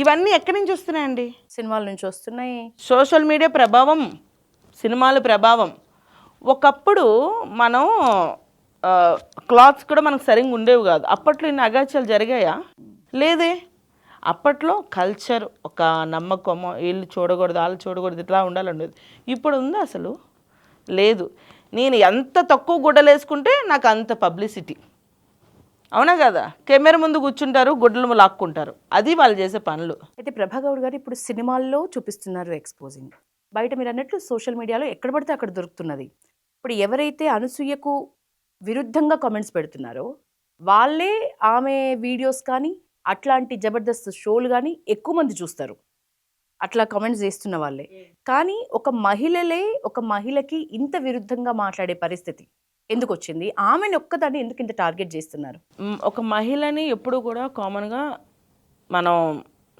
ఇవన్నీ ఎక్కడి నుంచి వస్తున్నాయండి? సినిమాల నుంచి వస్తున్నాయి, సోషల్ మీడియా ప్రభావం, సినిమాల ప్రభావం. ఒకప్పుడు మనం క్లాత్స్ కూడా మనకు సరిగ్గా ఉండేవి కాదు. అప్పట్లో ఇన్ని అగాచాలు జరిగాయా? లేదే. అప్పట్లో కల్చర్, ఒక నమ్మకమో, వీళ్ళు చూడకూడదు వాళ్ళు చూడకూడదు ఇట్లా ఉండాలనేది. ఇప్పుడు ఉందా అసలు? లేదు. నేను ఎంత తక్కువ గుడ్డలు వేసుకుంటే నాకు అంత పబ్లిసిటీ, అవునా కదా? కెమెరా ముందు కూర్చుంటారు, గుడ్డలు లాక్కుంటారు, అది వాళ్ళు చేసే పనులు. అయితే ప్రభాగౌడ్ గారు ఇప్పుడు సినిమాల్లో చూపిస్తున్నారు ఎక్స్పోజింగ్, బయట మీరు అన్నట్లు సోషల్ మీడియాలో ఎక్కడ పడితే అక్కడ దొరుకుతున్నది. ఇప్పుడు ఎవరైతే అనసూయకు విరుద్ధంగా కామెంట్స్ పెడుతున్నారో వాళ్ళే ఆమె వీడియోస్ కానీ అట్లాంటి జబర్దస్త్ షోలు కానీ ఎక్కువ మంది చూస్తారు, అట్లా కామెంట్స్ చేస్తున్న వాళ్ళే. కానీ ఒక మహిళకి ఇంత విరుద్ధంగా మాట్లాడే పరిస్థితి ఎందుకు వచ్చింది? ఆమెను ఒక్కదాన్ని ఎందుకు ఇంత టార్గెట్ చేస్తున్నారు? ఒక మహిళని ఎప్పుడు కూడా కామన్గా మనం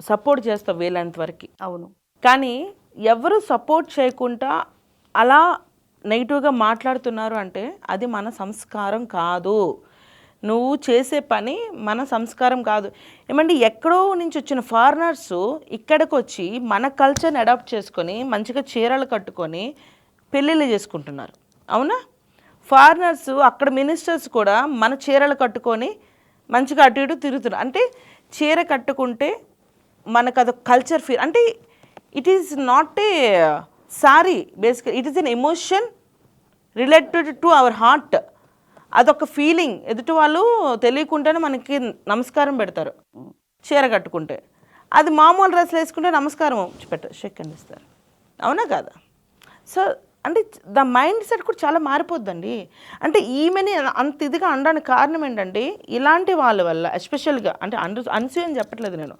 సపోర్ట్ చేస్తాం వీలైనంత వరకు. అవును. కానీ ఎవరు సపోర్ట్ చేయకుండా అలా నెగిటివ్గా మాట్లాడుతున్నారు అంటే అది మన సంస్కారం కాదు. నువ్వు చేసే పని మన సంస్కారం కాదు. ఏమంటే ఎక్కడో నుంచి వచ్చిన ఫారినర్స్ ఇక్కడికి వచ్చి మన కల్చర్ని అడాప్ట్ చేసుకొని మంచిగా చీరలు కట్టుకొని పెళ్ళిళ్ళు చేసుకుంటున్నారు, అవునా? ఫారినర్స్ అక్కడ మినిస్టర్స్ కూడా మన చీరలు కట్టుకొని మంచిగా అటు ఇటు తిరుగుతున్నారు. అంటే చీర కట్టుకుంటే మనకు అదొక కల్చర్ ఫీల్. అంటే it is not a sari, బేసిక్గా it is an emotion related to our heart. అదొక ఫీలింగ్. ఎదుటి వాళ్ళు తెలియకుండానే మనకి నమస్కారం పెడతారు చీర కట్టుకుంటే. అది మామూలు డ్రెస్లు వేసుకుంటే నమస్కారం షేక్ హ్యాండ్ ఇస్తారు, అవునా కాదా? సో అంటే ద మైండ్ సెట్ కూడా చాలా మారిపోద్దండి. అంటే ఈమెని అంత ఇదిగా అనడానికి కారణం ఏంటంటే ఇలాంటి వాళ్ళ వల్ల, ఎస్పెషల్గా అంటే అనసూయ అని చెప్పట్లేదు నేను,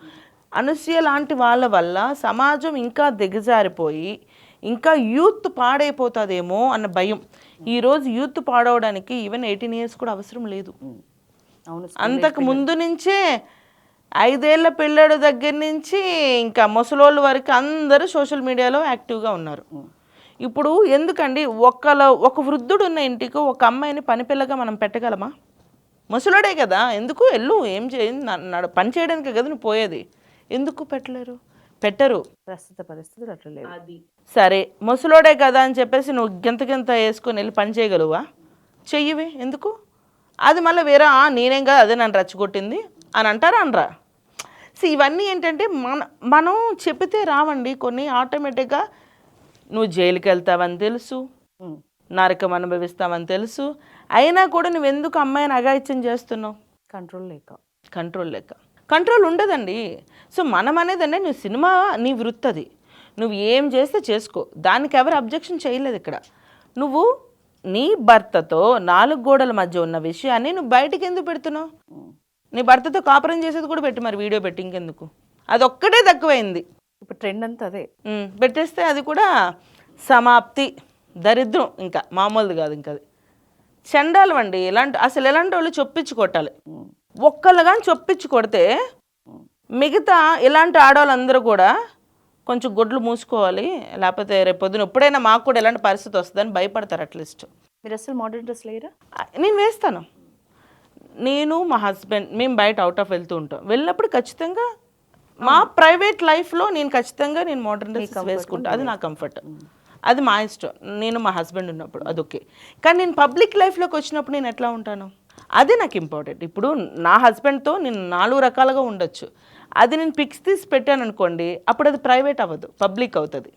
అనసూయ లాంటి వాళ్ళ వల్ల సమాజం ఇంకా దిగజారిపోయి ఇంకా యూత్ పాడైపోతుందేమో అన్న భయం. ఈరోజు యూత్ పాడవడానికి ఈవెన్ 18 ఇయర్స్ కూడా అవసరం లేదు. అవును. అంతకు ముందు నుంచే 5 ఏళ్ల పిల్లడు దగ్గర నుంచి ఇంకా ముసలోళ్ళ వరకు అందరూ సోషల్ మీడియాలో యాక్టివ్గా ఉన్నారు. ఇప్పుడు ఎందుకండి ఒక వృద్ధుడు ఉన్న ఇంటికి ఒక అమ్మాయిని పని పిల్లగా మనం పెట్టగలమా? ముసలోడే కదా, ఎందుకు వెళ్ళు, ఏం పని చేయడానికే కదా నువ్వు పోయేది, ఎందుకు పెట్టరు. ప్రస్తుత పరిస్థితులు అట్లా లేదు. సరే ముసలోడే కదా అని చెప్పేసి నువ్వు గింత వేసుకొని వెళ్ళి పని చేయగలవా? చెయ్యవే, ఎందుకు? అది మళ్ళీ వేరే నేనేం కాదు అదే నన్ను రెచ్చగొట్టింది అని అంటారా అనరా? సో ఇవన్నీ ఏంటంటే మనం చెప్తే రావండి కొన్ని. ఆటోమేటిక్గా నువ్వు జైలుకి వెళ్తావని తెలుసు, నరకం అనుభవిస్తావని తెలుసు, అయినా కూడా నువ్వు ఎందుకు అమ్మాయిని అఘాయిత్యం చేస్తున్నావు? కంట్రోల్ లేక. కంట్రోల్ ఉండదండి. సో మనం అనేది అంటే నువ్వు సినిమా నీ వృత్తి, అది నువ్వు ఏం చేస్తే చేసుకో, దానికి ఎవరు అబ్జెక్షన్ చేయలేదు ఇక్కడ. నువ్వు నీ భర్తతో 4 గోడల మధ్య ఉన్న విషయాన్ని నువ్వు బయటికి ఎందుకు పెడుతున్నావు? నీ భర్తతో కాపురం చేసేది కూడా పెట్టి మరి వీడియో పెట్టి ఇంకెందుకు? అది ఒక్కటే తక్కువైంది. ఇప్పుడు ట్రెండ్ అంతా అదే పెట్టేస్తే అది కూడా సమాప్తి, దరిద్రం, ఇంకా మామూలుది కాదు. ఇంకా అది చండాలం అండి. అసలు ఎలాంటి వాళ్ళు చొప్పించి కొట్టాలి. ఒక్కళ్ళు కానీ చొప్పించి కొడితే మిగతా ఇలాంటి ఆడవాళ్ళందరూ కూడా కొంచెం గుడ్లు మూసుకోవాలి, లేకపోతే రేపు పొద్దున ఎప్పుడైనా మాకు కూడా ఎలాంటి పరిస్థితి వస్తుందని భయపడతారు. అట్లీస్ట్ మీరు అసలు మోడర్న్ డ్రెస్ లేరా? నేను వేస్తాను. నేను మా హస్బెండ్ మేము బయట అవుట్ ఆఫ్ వెళ్తూ ఉంటాం. వెళ్ళినప్పుడు ఖచ్చితంగా మా ప్రైవేట్ లైఫ్లో నేను ఖచ్చితంగా మోడర్న్ డ్రెస్ వేసుకుంటాను. అది నా కంఫర్ట్, అది మా ఇష్టం. నేను మా హస్బెండ్ ఉన్నప్పుడు అది ఓకే. కానీ నేను పబ్లిక్ లైఫ్లోకి వచ్చినప్పుడు నేను ఎట్లా ఉంటాను అది నాకు ఇంపార్టెంట్. ఇప్పుడు నా హస్బెండ్తో నేను 4 రకాలుగా ఉండొచ్చు. అది నేను పిక్స్ తీసి పెట్టాను అనుకోండి, అప్పుడు అది ప్రైవేట్ అవ్వదు, పబ్లిక్ అవుతుంది.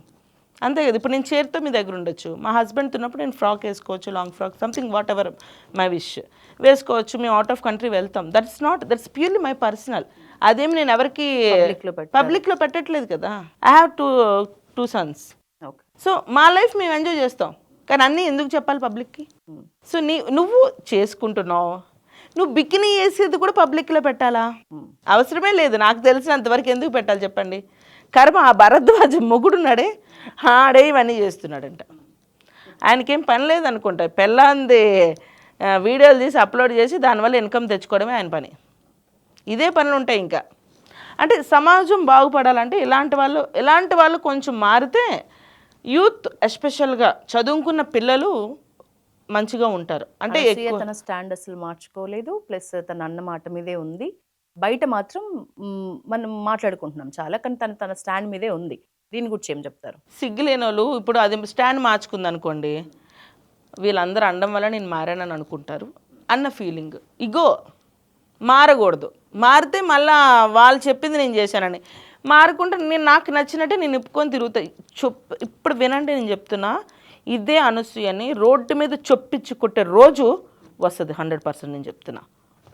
అంతే కదా. ఇప్పుడు నేను చైర్తో మీ దగ్గర ఉండొచ్చు, మా హస్బెండ్తో ఉన్నప్పుడు నేను ఫ్రాక్ వేసుకోవచ్చు, long frock, something what ever my wish వేసుకోవచ్చు. మేము అవుట్ ఆఫ్ కంట్రీ వెళ్తాం, దట్స్ ప్యూర్లీ మై పర్సనల్. అదేమి నేను ఎవరికి పబ్లిక్లో పెట్టట్లేదు కదా. I have two Sons. So మా లైఫ్ మేము ఎంజాయ్ చేస్తాం, కానీ అన్నీ ఎందుకు చెప్పాలి పబ్లిక్కి? సో నువ్వు చేసుకుంటున్నావు, నువ్వు బికినీ వేసేది కూడా పబ్లిక్లో పెట్టాలా? అవసరమే లేదు. నాకు తెలిసినంతవరకు ఎందుకు పెట్టాలి చెప్పండి? కర్మ ఆ భరద్వాజ మొగుడున్నాడే ఆడే ఇవన్నీ చేస్తున్నాడంట. ఆయనకేం పని లేదనుకుంటా, పెళ్ళాంది వీడియోలు తీసి అప్లోడ్ చేసి దానివల్ల ఇన్కమ్ తెచ్చుకోవడమే ఆయన పని. ఇదే పనులు ఉంటాయి ఇంకా. అంటే సమాజం బాగుపడాలంటే ఇలాంటి వాళ్ళు కొంచెం మారితే యూత్ ఎస్పెషల్గా చదువుకున్న పిల్లలు మంచిగా ఉంటారు. అంటే అనసూయ తన స్టాండ్ అసలు మార్చుకోలేదు, ప్లస్ తన అన్న మాట మీదే ఉంది. బయట మాత్రం మనం మాట్లాడుకుంటున్నాం చాలా, కానీ తన స్టాండ్ మీదే ఉంది. దీని గురించి ఏం చెప్తారు? సిగ్గులేని వాళ్ళు ఇప్పుడు అది స్టాండ్ మార్చుకుంది అనుకోండి, వీళ్ళందరూ అనడం వల్ల నేను మారానని అనుకుంటారు అన్న ఫీలింగ్. ఇగో మారకూడదు, మారితే మళ్ళా వాళ్ళు చెప్పింది నేను చేశానని. మారకుండా నాకు నచ్చినట్టే నేను ఒప్పుకొని తిరుగుతాయి. ఇప్పుడు వినండి, నేను చెప్తున్నా, ఇదే అనసూయని రోడ్డు మీద చొప్పించి కొట్టే రోజు వస్తుంది. 100% నేను చెప్తున్నా,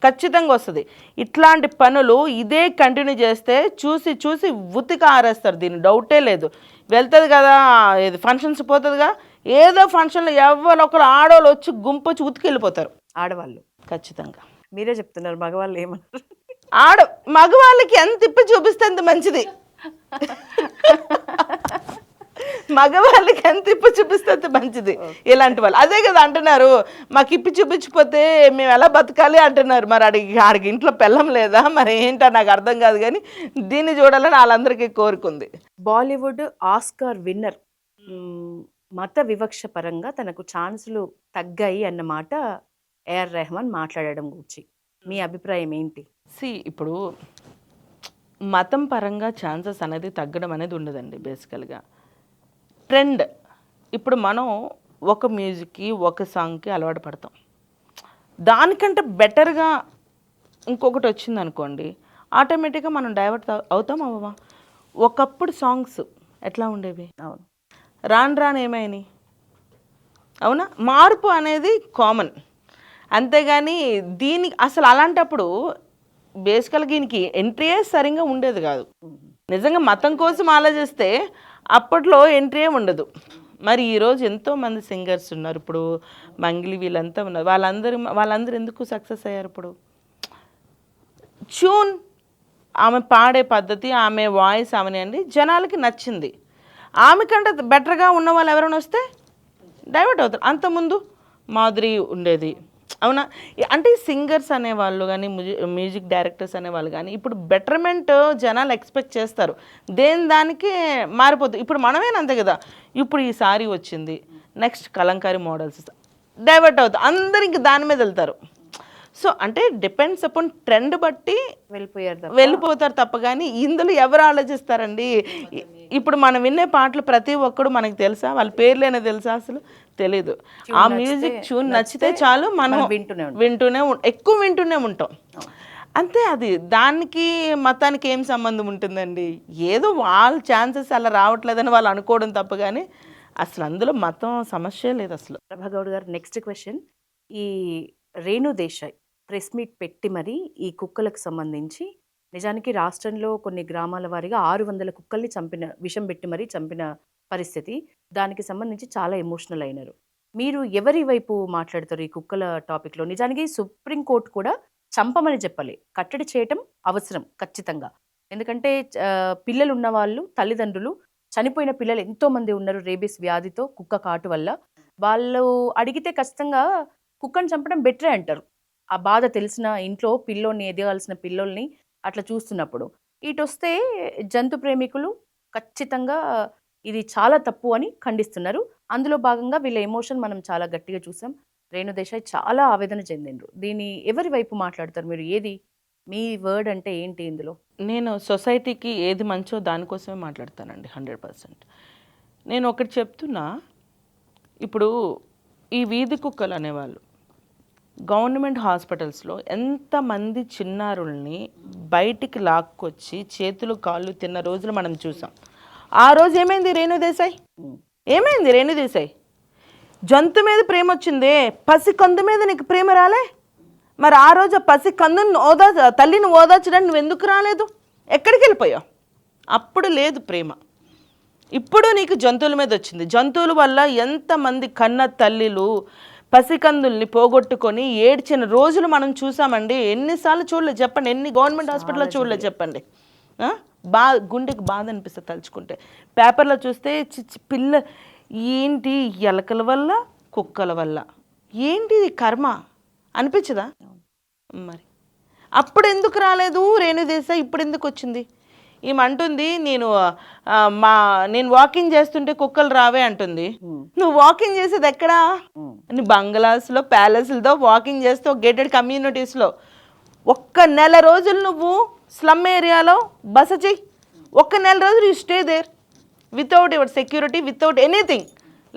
ఖచ్చితంగా వస్తుంది. ఇట్లాంటి పనులు ఇదే కంటిన్యూ చేస్తే చూసి చూసి ఉతికి ఆరేస్తారు, దీని డౌటే లేదు. వెళ్తుంది కదా, ఏది ఫంక్షన్స్ పోతుందిగా, ఏదో ఫంక్షన్లో ఎవరు ఒకరు ఆడవాళ్ళు వచ్చి గుంపు వచ్చి ఉతికి వెళ్ళిపోతారు ఆడవాళ్ళు. ఖచ్చితంగా. మీరే చెప్తున్నారు, మగవాళ్ళు ఏమన్నారు? మగవాళ్ళకి ఎంత ఇప్పి చూపిస్తే అంత మంచిది. మగవాళ్ళకి ఎంత ఇప్పి చూపిస్తే అంత మంచిది. ఇలాంటి వాళ్ళు అదే కదా అంటున్నారు, మాకు ఇప్పి చూపించిపోతే మేము ఎలా బతకాలి అంటున్నారు. మరి ఆడికి ఇంట్లో పెళ్ళం లేదా, మరి ఏంటో నాకు అర్థం కాదు. కానీ దీన్ని చూడాలని వాళ్ళందరికీ కోరుకుంది. బాలీవుడ్ ఆస్కార్ విన్నర్ మత వివక్ష పరంగా తనకు ఛాన్సులు తగ్గాయి అన్నమాట ఏఆర్ రెహమాన్ మాట్లాడడం గురించి మీ అభిప్రాయం ఏంటి? ఇప్పుడు మతం పరంగా ఛాన్సెస్ అనేది తగ్గడం అనేది ఉండదండి. బేసికల్గా ట్రెండ్, ఇప్పుడు మనం ఒక మ్యూజిక్కి ఒక సాంగ్కి అలవాటు పడతాం, దానికంటే బెటర్గా ఇంకొకటి వచ్చింది అనుకోండి, ఆటోమేటిక్గా మనం డైవర్ట్ అవుతాం అవ్వమా? ఒకప్పుడు సాంగ్స్ ఎట్లా ఉండేవి, అవును, రాను ఏమైనాయి, అవునా? మార్పు అనేది కామన్, అంతేగాని దీనికి అసలు అలాంటప్పుడు బేసికల్గా దీనికి ఎంట్రీయే సరిగ్గా ఉండేది కాదు. నిజంగా మతం కోసం ఆలోచిస్తే అప్పట్లో ఎంట్రీ ఉండదు. మరి ఈరోజు ఎంతోమంది సింగర్స్ ఉన్నారు, ఇప్పుడు మంగ్లీ వీళ్ళంతా ఉన్నారు, వాళ్ళందరూ ఎందుకు సక్సెస్ అయ్యారు? ఇప్పుడు ట్యూన్, ఆమె పాడే పద్ధతి, ఆమె వాయిస్ ఆమెనండి జనాలకి నచ్చింది. ఆమె కంటే బెటర్గా ఉన్న వాళ్ళు ఎవరైనా వస్తే డైవర్ట్ అవుతారు. అంతకుముందు మాధురి ఉండేది, అవునా? అంటే సింగర్స్ అనేవాళ్ళు కానీ మ్యూజిక్ డైరెక్టర్స్ అనేవాళ్ళు కానీ ఇప్పుడు బెటర్మెంట్ జనాలు ఎక్స్పెక్ట్ చేస్తారు, దానికి మారిపోతుంది. ఇప్పుడు మనమేనంతే కదా, ఇప్పుడు ఈ సారీ వచ్చింది, నెక్స్ట్ కలంకారీ మోడల్స్, డైవర్ట్ అవుతుంది, అందరు ఇంక దాని మీద వెళ్తారు. సో అంటే డిపెండ్స్ అపాన్ ట్రెండ్ బట్టి వెళ్ళిపోతారు తప్ప కానీ ఇందులో ఎవరు ఆలోచిస్తారండి? ఇప్పుడు మనం వినే పాటలు ప్రతి ఒక్కడు మనకు తెలుసా? వాళ్ళ పేర్లేనే తెలుసా? అసలు తెలీదు. ఆ మ్యూజిక్ ట్యూన్ నచ్చితే చాలు, మనం ఎక్కువ వింటూనే ఉంటాం అంతే. అది దానికి మతానికి ఏం సంబంధం ఉంటుందండి? ఏదో వాళ్ళ ఛాన్సెస్ అలా రావట్లేదని వాళ్ళు అనుకోవడం తప్ప కానీ అసలు అందులో మతం సమస్య లేదు అసలు. ప్రభాగౌడ్ గారు, నెక్స్ట్ క్వశ్చన్. ఈ రేణు దేశాయ్ ప్రెస్ మీట్ పెట్టి మరి ఈ కుక్కలకు సంబంధించి నిజానికి రాష్ట్రంలో కొన్ని గ్రామాల వారీగా 600 కుక్కల్ని విషం పెట్టి మరీ చంపిన పరిస్థితి. దానికి సంబంధించి చాలా ఎమోషనల్ అయినారు. మీరు ఎవరి వైపు మాట్లాడతారు ఈ కుక్కల టాపిక్లో? నిజానికి సుప్రీంకోర్టు కూడా చంపమని చెప్పాలి, కట్టడి చేయటం అవసరం ఖచ్చితంగా. ఎందుకంటే పిల్లలు ఉన్న వాళ్ళు, తల్లిదండ్రులు, చనిపోయిన పిల్లలు ఎంతోమంది ఉన్నారు రేబీస్ వ్యాధితో కుక్క కాటు వల్ల. వాళ్ళు అడిగితే ఖచ్చితంగా కుక్కను చంపడం బెటరే అంటారు. ఆ బాధ తెలిసిన ఇంట్లో పిల్లోని, ఎదగాల్సిన పిల్లోల్ని అట్లా చూస్తున్నప్పుడు. ఇటు వస్తే జంతు ప్రేమికులు ఖచ్చితంగా ఇది చాలా తప్పు అని ఖండిస్తున్నారు. అందులో భాగంగా వీళ్ళ ఎమోషన్ మనం చాలా గట్టిగా చూసాం. రేణు దేశాయ్ చాలా ఆవేదన చెందిండ్రు. దీన్ని ఎవరి వైపు మాట్లాడతారు మీరు? ఏది మీ వర్డ్ అంటే ఏంటి ఇందులో? నేను సొసైటీకి ఏది మంచో దానికోసమే మాట్లాడతానండి 100%. నేను ఒకటి చెప్తున్నా, ఇప్పుడు ఈ వీధి కుక్కలు అనేవాళ్ళు గవర్నమెంట్ హాస్పిటల్స్లో ఎంతమంది చిన్నారుల్ని బయటికి లాక్కొచ్చి చేతులు కాళ్ళు తిన్న రోజులు మనం చూసాం. ఆ రోజు ఏమైంది రేణు దేశాయ్? ఏమైంది రేణు దేశాయ్? జంతు మీద ప్రేమ వచ్చిందే, పసి కందు మీద నీకు ప్రేమ రాలే? మరి ఆ రోజు పసి కందుని తల్లిని ఓదార్చడానికి నువ్వు ఎందుకు రాలేదు? ఎక్కడికి వెళ్ళిపోయావు? అప్పుడు లేదు ప్రేమ. ఇప్పుడు నీకు జంతువుల మీద వచ్చింది. జంతువుల వల్ల ఎంతమంది కన్న తల్లిలు పసికందుల్ని పోగొట్టుకొని ఏడ్చిన రోజులు మనం చూసామండి. ఎన్నిసార్లు చూడలేదు చెప్పండి? ఎన్ని గవర్నమెంట్ హాస్పిటల్లో చూడలేదు చెప్పండి? గుండెకి బాధ అనిపిస్తుంది తలుచుకుంటే. పేపర్లో చూస్తే పిల్ల ఏంటి, ఎలకల వల్ల కుక్కల వల్ల ఏంటి కర్మ అనిపించదా? మరి అప్పుడు ఎందుకు రాలేదు రేణుదేశాయ్, ఇప్పుడు ఎందుకు వచ్చింది? ఈమె అంటుంది నేను వాకింగ్ చేస్తుంటే కుక్కలు రావే అంటుంది. నువ్వు వాకింగ్ చేసేది ఎక్కడా? నీ బంగ్లాస్లో, ప్యాలెస్లతో వాకింగ్ చేస్తూ గేటెడ్ కమ్యూనిటీస్లో. ఒక్క నెల రోజులు నువ్వు స్లమ్ ఏరియాలో బస చెయ్యి. ఒక్క నెల రోజులు you stay there without your security, without anything,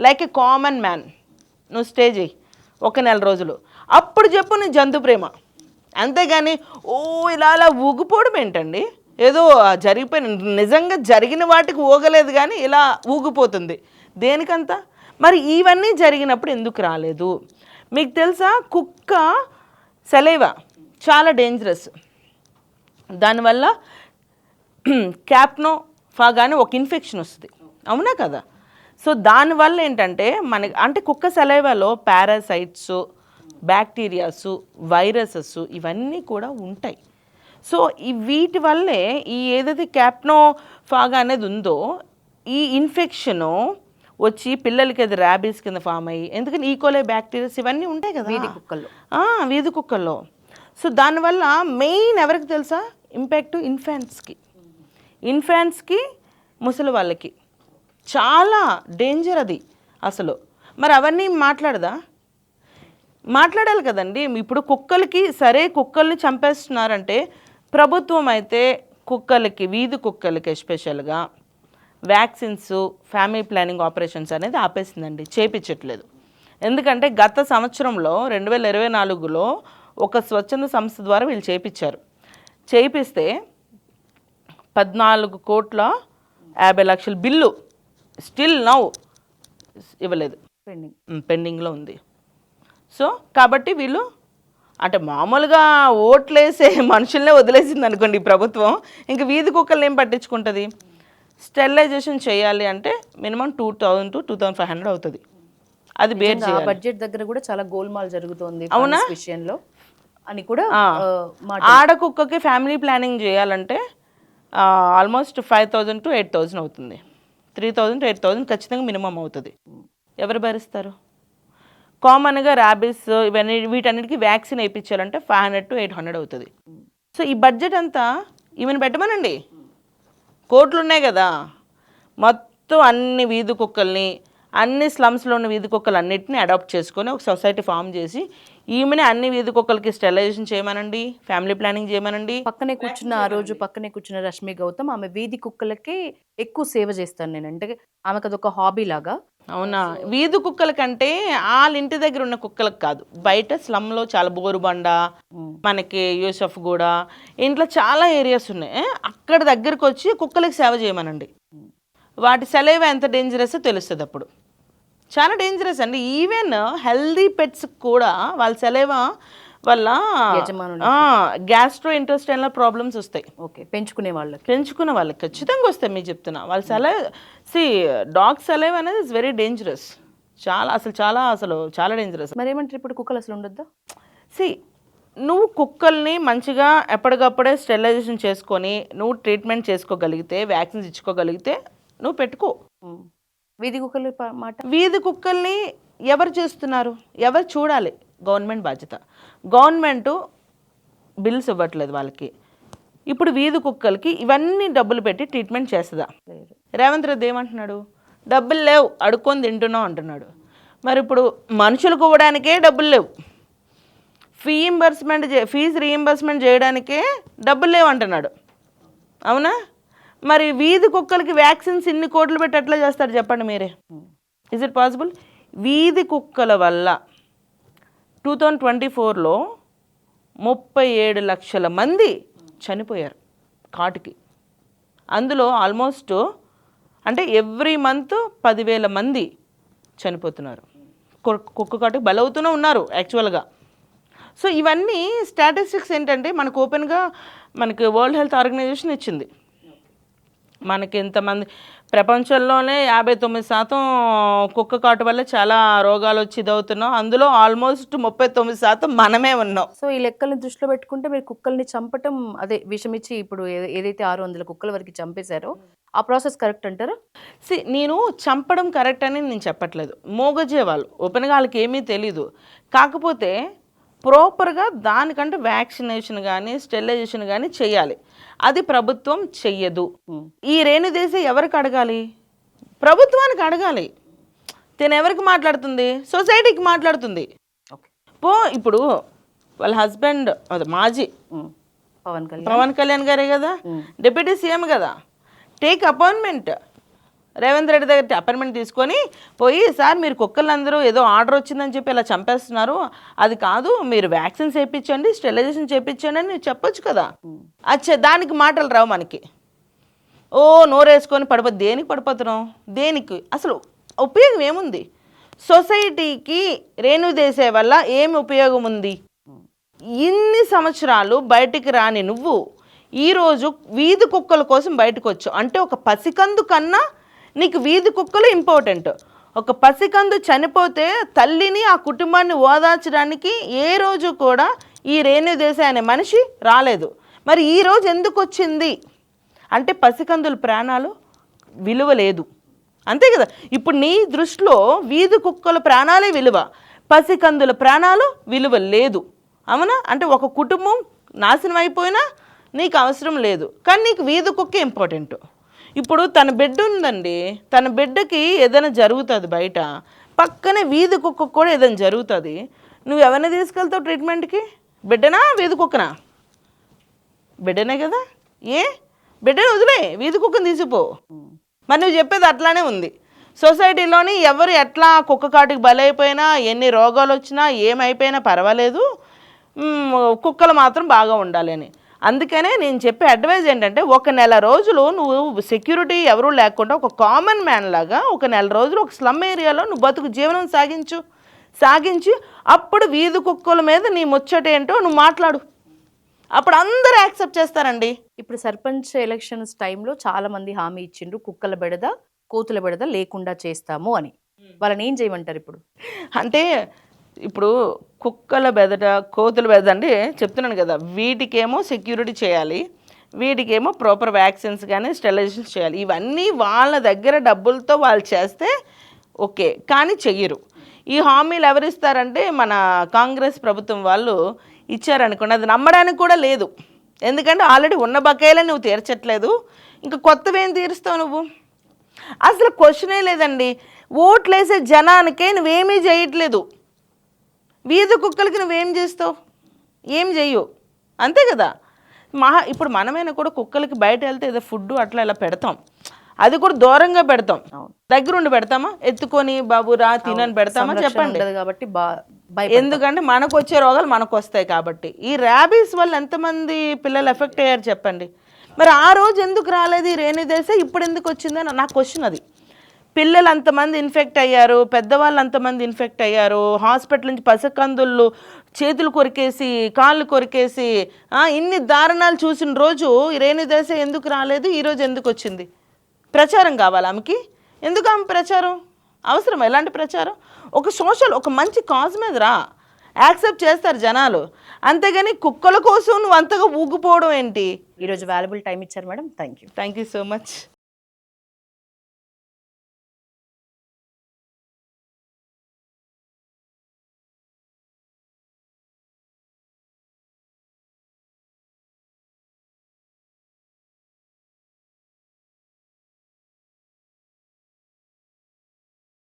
like a common man. నువ్వు స్టే చేయి ఒక నెల రోజులు. అప్పుడు చెప్పు నీ జంతు ప్రేమ. అంతేగాని ఇలా ఊగిపోవడం ఏంటండి? ఏదో జరిగిపోయిన, నిజంగా జరిగిన వాటికి ఊగలేదు కానీ ఇలా ఊగిపోతుంది దేనికంతా? మరి ఇవన్నీ జరిగినప్పుడు ఎందుకు రాలేదు? మీకు తెలుసా, కుక్క సలైవా చాలా డేంజరస్. దానివల్ల క్యాప్నోఫాగ్ అని ఒక ఇన్ఫెక్షన్ వస్తుంది, అవునా కదా? సో దానివల్ల ఏంటంటే అంటే కుక్క సలైవాలో పారాసైట్స్, బ్యాక్టీరియాస్, వైరసెస్ ఇవన్నీ కూడా ఉంటాయి. సో వీటి వల్లే ఏదైతే క్యాప్నోఫాగ్ అనేది ఉందో ఈ ఇన్ఫెక్షను వచ్చి పిల్లలకి అది ర్యాబీస్ కింద ఫామ్ అయ్యి, ఎందుకని ఈకోలే బ్యాక్టీరియాస్ ఇవన్నీ ఉంటాయి కదా వీధి కుక్కల్లో. సో దానివల్ల మెయిన్ ఎవరికి తెలుసా ఇంపాక్ట్? ఇన్ఫాంట్స్కి, ముసలి వాళ్ళకి చాలా డేంజర్ అది అసలు. మరి అవన్నీ మాట్లాడాలి కదండి. ఇప్పుడు కుక్కలకి సరే కుక్కల్ని చంపేస్తున్నారంటే ప్రభుత్వం అయితే కుక్కలకి, వీధి కుక్కలకి ఎస్పెషల్గా వ్యాక్సిన్స్, ఫ్యామిలీ ప్లానింగ్ ఆపరేషన్స్ అనేది ఆపేసిందండి, చేయించట్లేదు. ఎందుకంటే గత సంవత్సరంలో 2024లో ఒక స్వచ్ఛంద సంస్థ ద్వారా వీళ్ళు చేయిస్తే 14,50,00,000 బిల్లు స్టిల్ నౌ ఇవ్వలేదు, పెండింగ్లో ఉంది. సో కాబట్టి వీళ్ళు అంటే మామూలుగా ఓట్లేసే మనుషులనే వదిలేసింది అనుకోండి ఈ ప్రభుత్వం, ఇంక వీధి కుక్కల్ని ఏం పట్టించుకుంటుంది? స్టెరిలైజేషన్ చేయాలి అంటే మినిమం 2,000 to 2,500 అవుతుంది. అది బేర్ చేయాలి. బడ్జెట్ దగ్గర కూడా చాలా గోల్మాల్ జరుగుతోంది అవునా విషయంలో అని కూడా. ఆడకుక్కకి ఫ్యామిలీ ప్లానింగ్ చేయాలంటే ఆల్మోస్ట్ 5,000 to 8,000 అవుతుంది. 3,000 to 8,000 ఖచ్చితంగా మినిమం అవుతుంది. ఎవరు భరిస్తారు? కామన్గా ర్యాబీస్ వీటన్నిటికీ వ్యాక్సిన్ వేయించాలంటే 500 to 800 అవుతుంది. సో ఈ బడ్జెట్ అంతా ఈమెను పెట్టమనండి, కోట్లు ఉన్నాయి కదా, మొత్తం అన్ని వీధి కుక్కల్ని, అన్ని స్లమ్స్లో ఉన్న వీధి కుక్కలు అన్నిటిని అడాప్ట్ చేసుకొని ఒక సొసైటీ ఫామ్ చేసి ఈమెనే అన్ని వీధి కుక్కలకి స్టెరిలైజేషన్ చేయమనండి, ఫ్యామిలీ ప్లానింగ్ చేయమనండి. పక్కనే కూర్చున్న రష్మి గౌతమ్ ఆమె వీధి కుక్కలకి ఎక్కువ సేవ చేస్తాను నేను, అంటే ఆమెకు అదొక హాబీ లాగా. అవునా? వీధి కుక్కల కంటే వాళ్ళ ఇంటి దగ్గర ఉన్న కుక్కలకు కాదు, బయట స్లమ్లో చాలా బోరుబండ, మనకి యూసఫ్ కూడా ఇంట్లో చాలా ఏరియాస్ ఉన్నాయి, అక్కడ దగ్గరకు వచ్చి కుక్కలకి సేవ చేయమనండి. వాటి సెలైవా ఎంత డేంజరస్ తెలుస్తుంది. అప్పుడు చాలా డేంజరస్ అండి. ఈవెన్ హెల్దీ పెట్స్ కూడా వాళ్ళ సెలైవా వల్ల గ్యాస్ట్రో ఇంటెస్టైనల్ ప్రాబ్లమ్స్ వస్తాయి. పెంచుకునే వాళ్ళకి ఖచ్చితంగా వస్తాయి. మీకు చెప్తున్నా, వాళ్ళ డాగ్ సెలైవా అనేది ఇస్ వెరీ డేంజరస్, చాలా డేంజరస్. మరి ఏమంటారు ఇప్పుడు, కుక్కలు అసలు ఉండొద్దా? నువ్వు కుక్కల్ని మంచిగా ఎప్పటికప్పుడే స్టెరిలైజేషన్ చేసుకొని నువ్వు ట్రీట్మెంట్ చేసుకోగలిగితే, వ్యాక్సిన్స్ ఇచ్చుకోగలిగితే నువ్వు పెట్టుకో. వీధి కుక్కల్ని ఎవరు చేస్తున్నారు? ఎవరు చూడాలి? గవర్నమెంట్ బాధ్యత. గవర్నమెంట్ బిల్స్ ఇవ్వట్లేదు వాళ్ళకి. ఇప్పుడు వీధి కుక్కలకి ఇవన్నీ డబ్బులు పెట్టి ట్రీట్మెంట్ చేస్తుందా? రేవంత్ రెడ్డి ఏమంటున్నాడు? డబ్బులు లేవు, అడుక్కొని తింటున్నావు అంటున్నాడు. మరి ఇప్పుడు మనుషులకు ఇవ్వడానికే డబ్బులు లేవు, ఫీజు రీయింబర్స్మెంట్ చేయడానికే డబ్బులు లేవు అంటున్నాడు, అవునా? మరి వీధి కుక్కలకి వ్యాక్సిన్స్ ఇన్ని కోట్లు పెట్టి ఎట్లా చేస్తారు చెప్పండి మీరే? Is it possible? వీధి కుక్కల వల్ల 2024లో 37 లక్షల మంది చనిపోయారు కాటుకి. అందులో ఆల్మోస్ట్ అంటే ఎవ్రీ మంత్ 10,000 మంది చనిపోతున్నారు, కుక్క కాటుకి బలవుతూనే ఉన్నారు యాక్చువల్గా. సో ఇవన్నీ స్టాటిస్టిక్స్ ఏంటంటే మనకు ఓపెన్గా మనకి వరల్డ్ హెల్త్ ఆర్గనైజేషన్ ఇచ్చింది. మనకి ఇంతమంది ప్రపంచంలోనే 59% కుక్క కాటు వల్ల చాలా రోగాలు వచ్చి ఇదవుతున్నాం, అందులో ఆల్మోస్ట్ 39% మనమే ఉన్నాం. సో ఈ లెక్కల్ని దృష్టిలో పెట్టుకుంటే మీరు కుక్కల్ని చంపటం, అదే విషమిచ్చి ఇప్పుడు ఏదైతే 600 కుక్కల వరకు చంపేశారో ఆ ప్రాసెస్ కరెక్ట్ అంటారా? నేను చంపడం కరెక్ట్ అని నేను చెప్పట్లేదు. మోగజే వాళ్ళు ఓపెన్గా వాళ్ళకి ఏమీ తెలీదు. కాకపోతే ప్రాపర్గా దానికంటే వ్యాక్సినేషన్ కానీ స్టెరిలైజేషన్ కానీ చేయాలి. అది ప్రభుత్వం చెయ్యదు. ఈ రేణుదేశ ఎవరికి అడగాలి? ప్రభుత్వానికి అడగాలి. తను ఎవరికి మాట్లాడుతుంది? సొసైటీకి మాట్లాడుతుంది. ఇప్పుడు వాళ్ళ హస్బెండ్ అది మాజీ పవన్ కళ్యాణ్ గారే కదా, డిప్యూటీ సీఎం కదా, టేక్ అపాయింట్మెంట్. రేవంత్ రెడ్డి దగ్గర అపాయింట్మెంట్ తీసుకొని పోయి, సార్ మీరు కుక్కలందరూ ఏదో ఆర్డర్ వచ్చిందని చెప్పి ఇలా చంపేస్తున్నారు, అది కాదు, మీరు వ్యాక్సిన్స్ చేయించండి, స్టెరిలైజేషన్ చేయించండి అని చెప్పొచ్చు కదా. అచ్చా, దానికి మాటలు రావు మనకి. ఓ నోరేసుకొని దేనికి పడిపోతున్నాం? దేనికి? అసలు ఉపయోగం ఏముంది? సొసైటీకి రేణుదేశే వల్ల ఏమి ఉపయోగం ఉంది? ఇన్ని సంవత్సరాలు బయటికి రాని నువ్వు ఈరోజు వీధి కుక్కల కోసం బయటకు వచ్చావు అంటే, ఒక పసికందు కన్నా నీకు వీధి కుక్కలు ఇంపార్టెంట్. ఒక పసికందు చనిపోతే తల్లిని ఆ కుటుంబాన్ని ఓదార్చడానికి ఏ రోజు కూడా ఈ రేణుదేశాయ్ అనే మనిషి రాలేదు. మరి ఈ రోజు ఎందుకు వచ్చింది అంటే, పసికందుల ప్రాణాలు విలువ లేదు, అంతే కదా. ఇప్పుడు నీ దృష్టిలో వీధి కుక్కల ప్రాణాలే విలువ, పసికందుల ప్రాణాలు విలువ లేదు, అవునా? అంటే ఒక కుటుంబం నాశనం అయిపోయినా నీకు అవసరం లేదు, కానీ నీకు వీధి కుక్క ఇంపార్టెంట్. ఇప్పుడు తన బిడ్డ ఉందండి, తన బిడ్డకి ఏదైనా జరుగుతుంది బయట, పక్కనే వీధి కుక్క కూడా ఏదైనా జరుగుతుంది, నువ్వు ఎవరిని తీసుకెళ్తావు ట్రీట్మెంట్కి? బిడ్డనా వీధి కుక్కనా? బిడ్డనే కదా. ఏ బిడ్డను వదిలే, వీధి కుక్కను తీసిపో. మరి నువ్వు చెప్పేది అట్లానే ఉంది. సొసైటీలోని ఎవరు ఎట్లా కుక్క కాటికి బలైపోయినా, ఎన్ని రోగాలు వచ్చినా, ఏమైపోయినా పర్వాలేదు, కుక్కలు మాత్రం బాగా ఉండాలి అని. అందుకనే నేను చెప్పే అడ్వైజ్ ఏంటంటే, ఒక నెల రోజులు నువ్వు సెక్యూరిటీ ఎవరూ లేకుండా ఒక కామన్ మ్యాన్ లాగా ఒక నెల రోజులు ఒక స్లమ్ ఏరియాలో నువ్వు బతుకు జీవనం సాగించి అప్పుడు వీధి కుక్కల మీద నీ ముచ్చట ఏంటో నువ్వు మాట్లాడు, అప్పుడు అందరూ యాక్సెప్ట్ చేస్తారండి. ఇప్పుడు సర్పంచ్ ఎలక్షన్స్ టైంలో చాలా మంది హామీ ఇచ్చిండ్రు, కుక్కల బెడద కోతుల బెడద లేకుండా చేస్తాము అని. వాళ్ళని ఏం చేయమంటారు ఇప్పుడు? అంటే ఇప్పుడు కుక్కల బెదట కోతుల బెదట అంటే చెప్తున్నాను కదా, వీటికేమో సెక్యూరిటీ చేయాలి, వీటికేమో ప్రాపర్ వ్యాక్సిన్స్ కానీ స్టెరిలైజేషన్స్ చేయాలి. ఇవన్నీ వాళ్ళ దగ్గర డబ్బులతో వాళ్ళు చేస్తే ఓకే, కానీ చెయ్యరు. ఈ హామీలు ఎవరిస్తారంటే మన కాంగ్రెస్ ప్రభుత్వం వాళ్ళు ఇచ్చారనుకోండి, అది నమ్మడానికి కూడా లేదు. ఎందుకంటే ఆల్రెడీ ఉన్న బకాయిలని నువ్వు తీర్చట్లేదు, ఇంకా కొత్తవి ఏం తీరుస్తావు నువ్వు? అసలు క్వశ్చనే లేదండి. ఓట్లేసే జనానికే నువ్వేమీ చేయట్లేదు, వీధి కుక్కలకి నువ్వేం చేస్తావు? ఏం చెయ్యు, అంతే కదా. ఇప్పుడు మనమైనా కూడా కుక్కలకి బయట వెళ్తే ఏదో ఫుడ్ అట్లా ఇలా పెడతాం, అది కూడా దూరంగా పెడతాం, దగ్గరుండి పెడతామా? ఎత్తుకొని బాబు రా తినని పెడతామా? చెప్పండి. కాబట్టి ఎందుకంటే మనకు వచ్చే రోగాలు మనకు వస్తాయి కాబట్టి. ఈ ర్యాబీస్ వల్ల ఎంతమంది పిల్లలు ఎఫెక్ట్ అయ్యారు చెప్పండి. మరి ఆ రోజు ఎందుకు రాలేదు ఈ రేణుదేశాయ్, ఇప్పుడు ఎందుకు వచ్చిందని నా క్వశ్చన్ అది. పిల్లలు అంతమంది ఇన్ఫెక్ట్ అయ్యారు, పెద్దవాళ్ళు అంతమంది ఇన్ఫెక్ట్ అయ్యారు, హాస్పిటల్ నుంచి పసికందుళ్ళు చేతులు కొరికేసి కాళ్ళు కొరికేసి ఇన్ని దారుణాలు చూసిన రోజు ఈ రేణుదేశాయ్ ఎందుకు రాలేదు, ఈరోజు ఎందుకు వచ్చింది? ప్రచారం కావాలి ఆమెకి. ఎందుకు ఆమె ప్రచారం అవసరం? ఎలాంటి ప్రచారం? ఒక మంచి కాజ్ మీద రా, యాక్సెప్ట్ చేస్తారు జనాలు. అంతేగాని కుక్కల కోసం నువ్వు అంతగా ఊగిపోవడం ఏంటి? ఈరోజు వాల్యుబుల్ టైం ఇచ్చారు madam, thank you so much.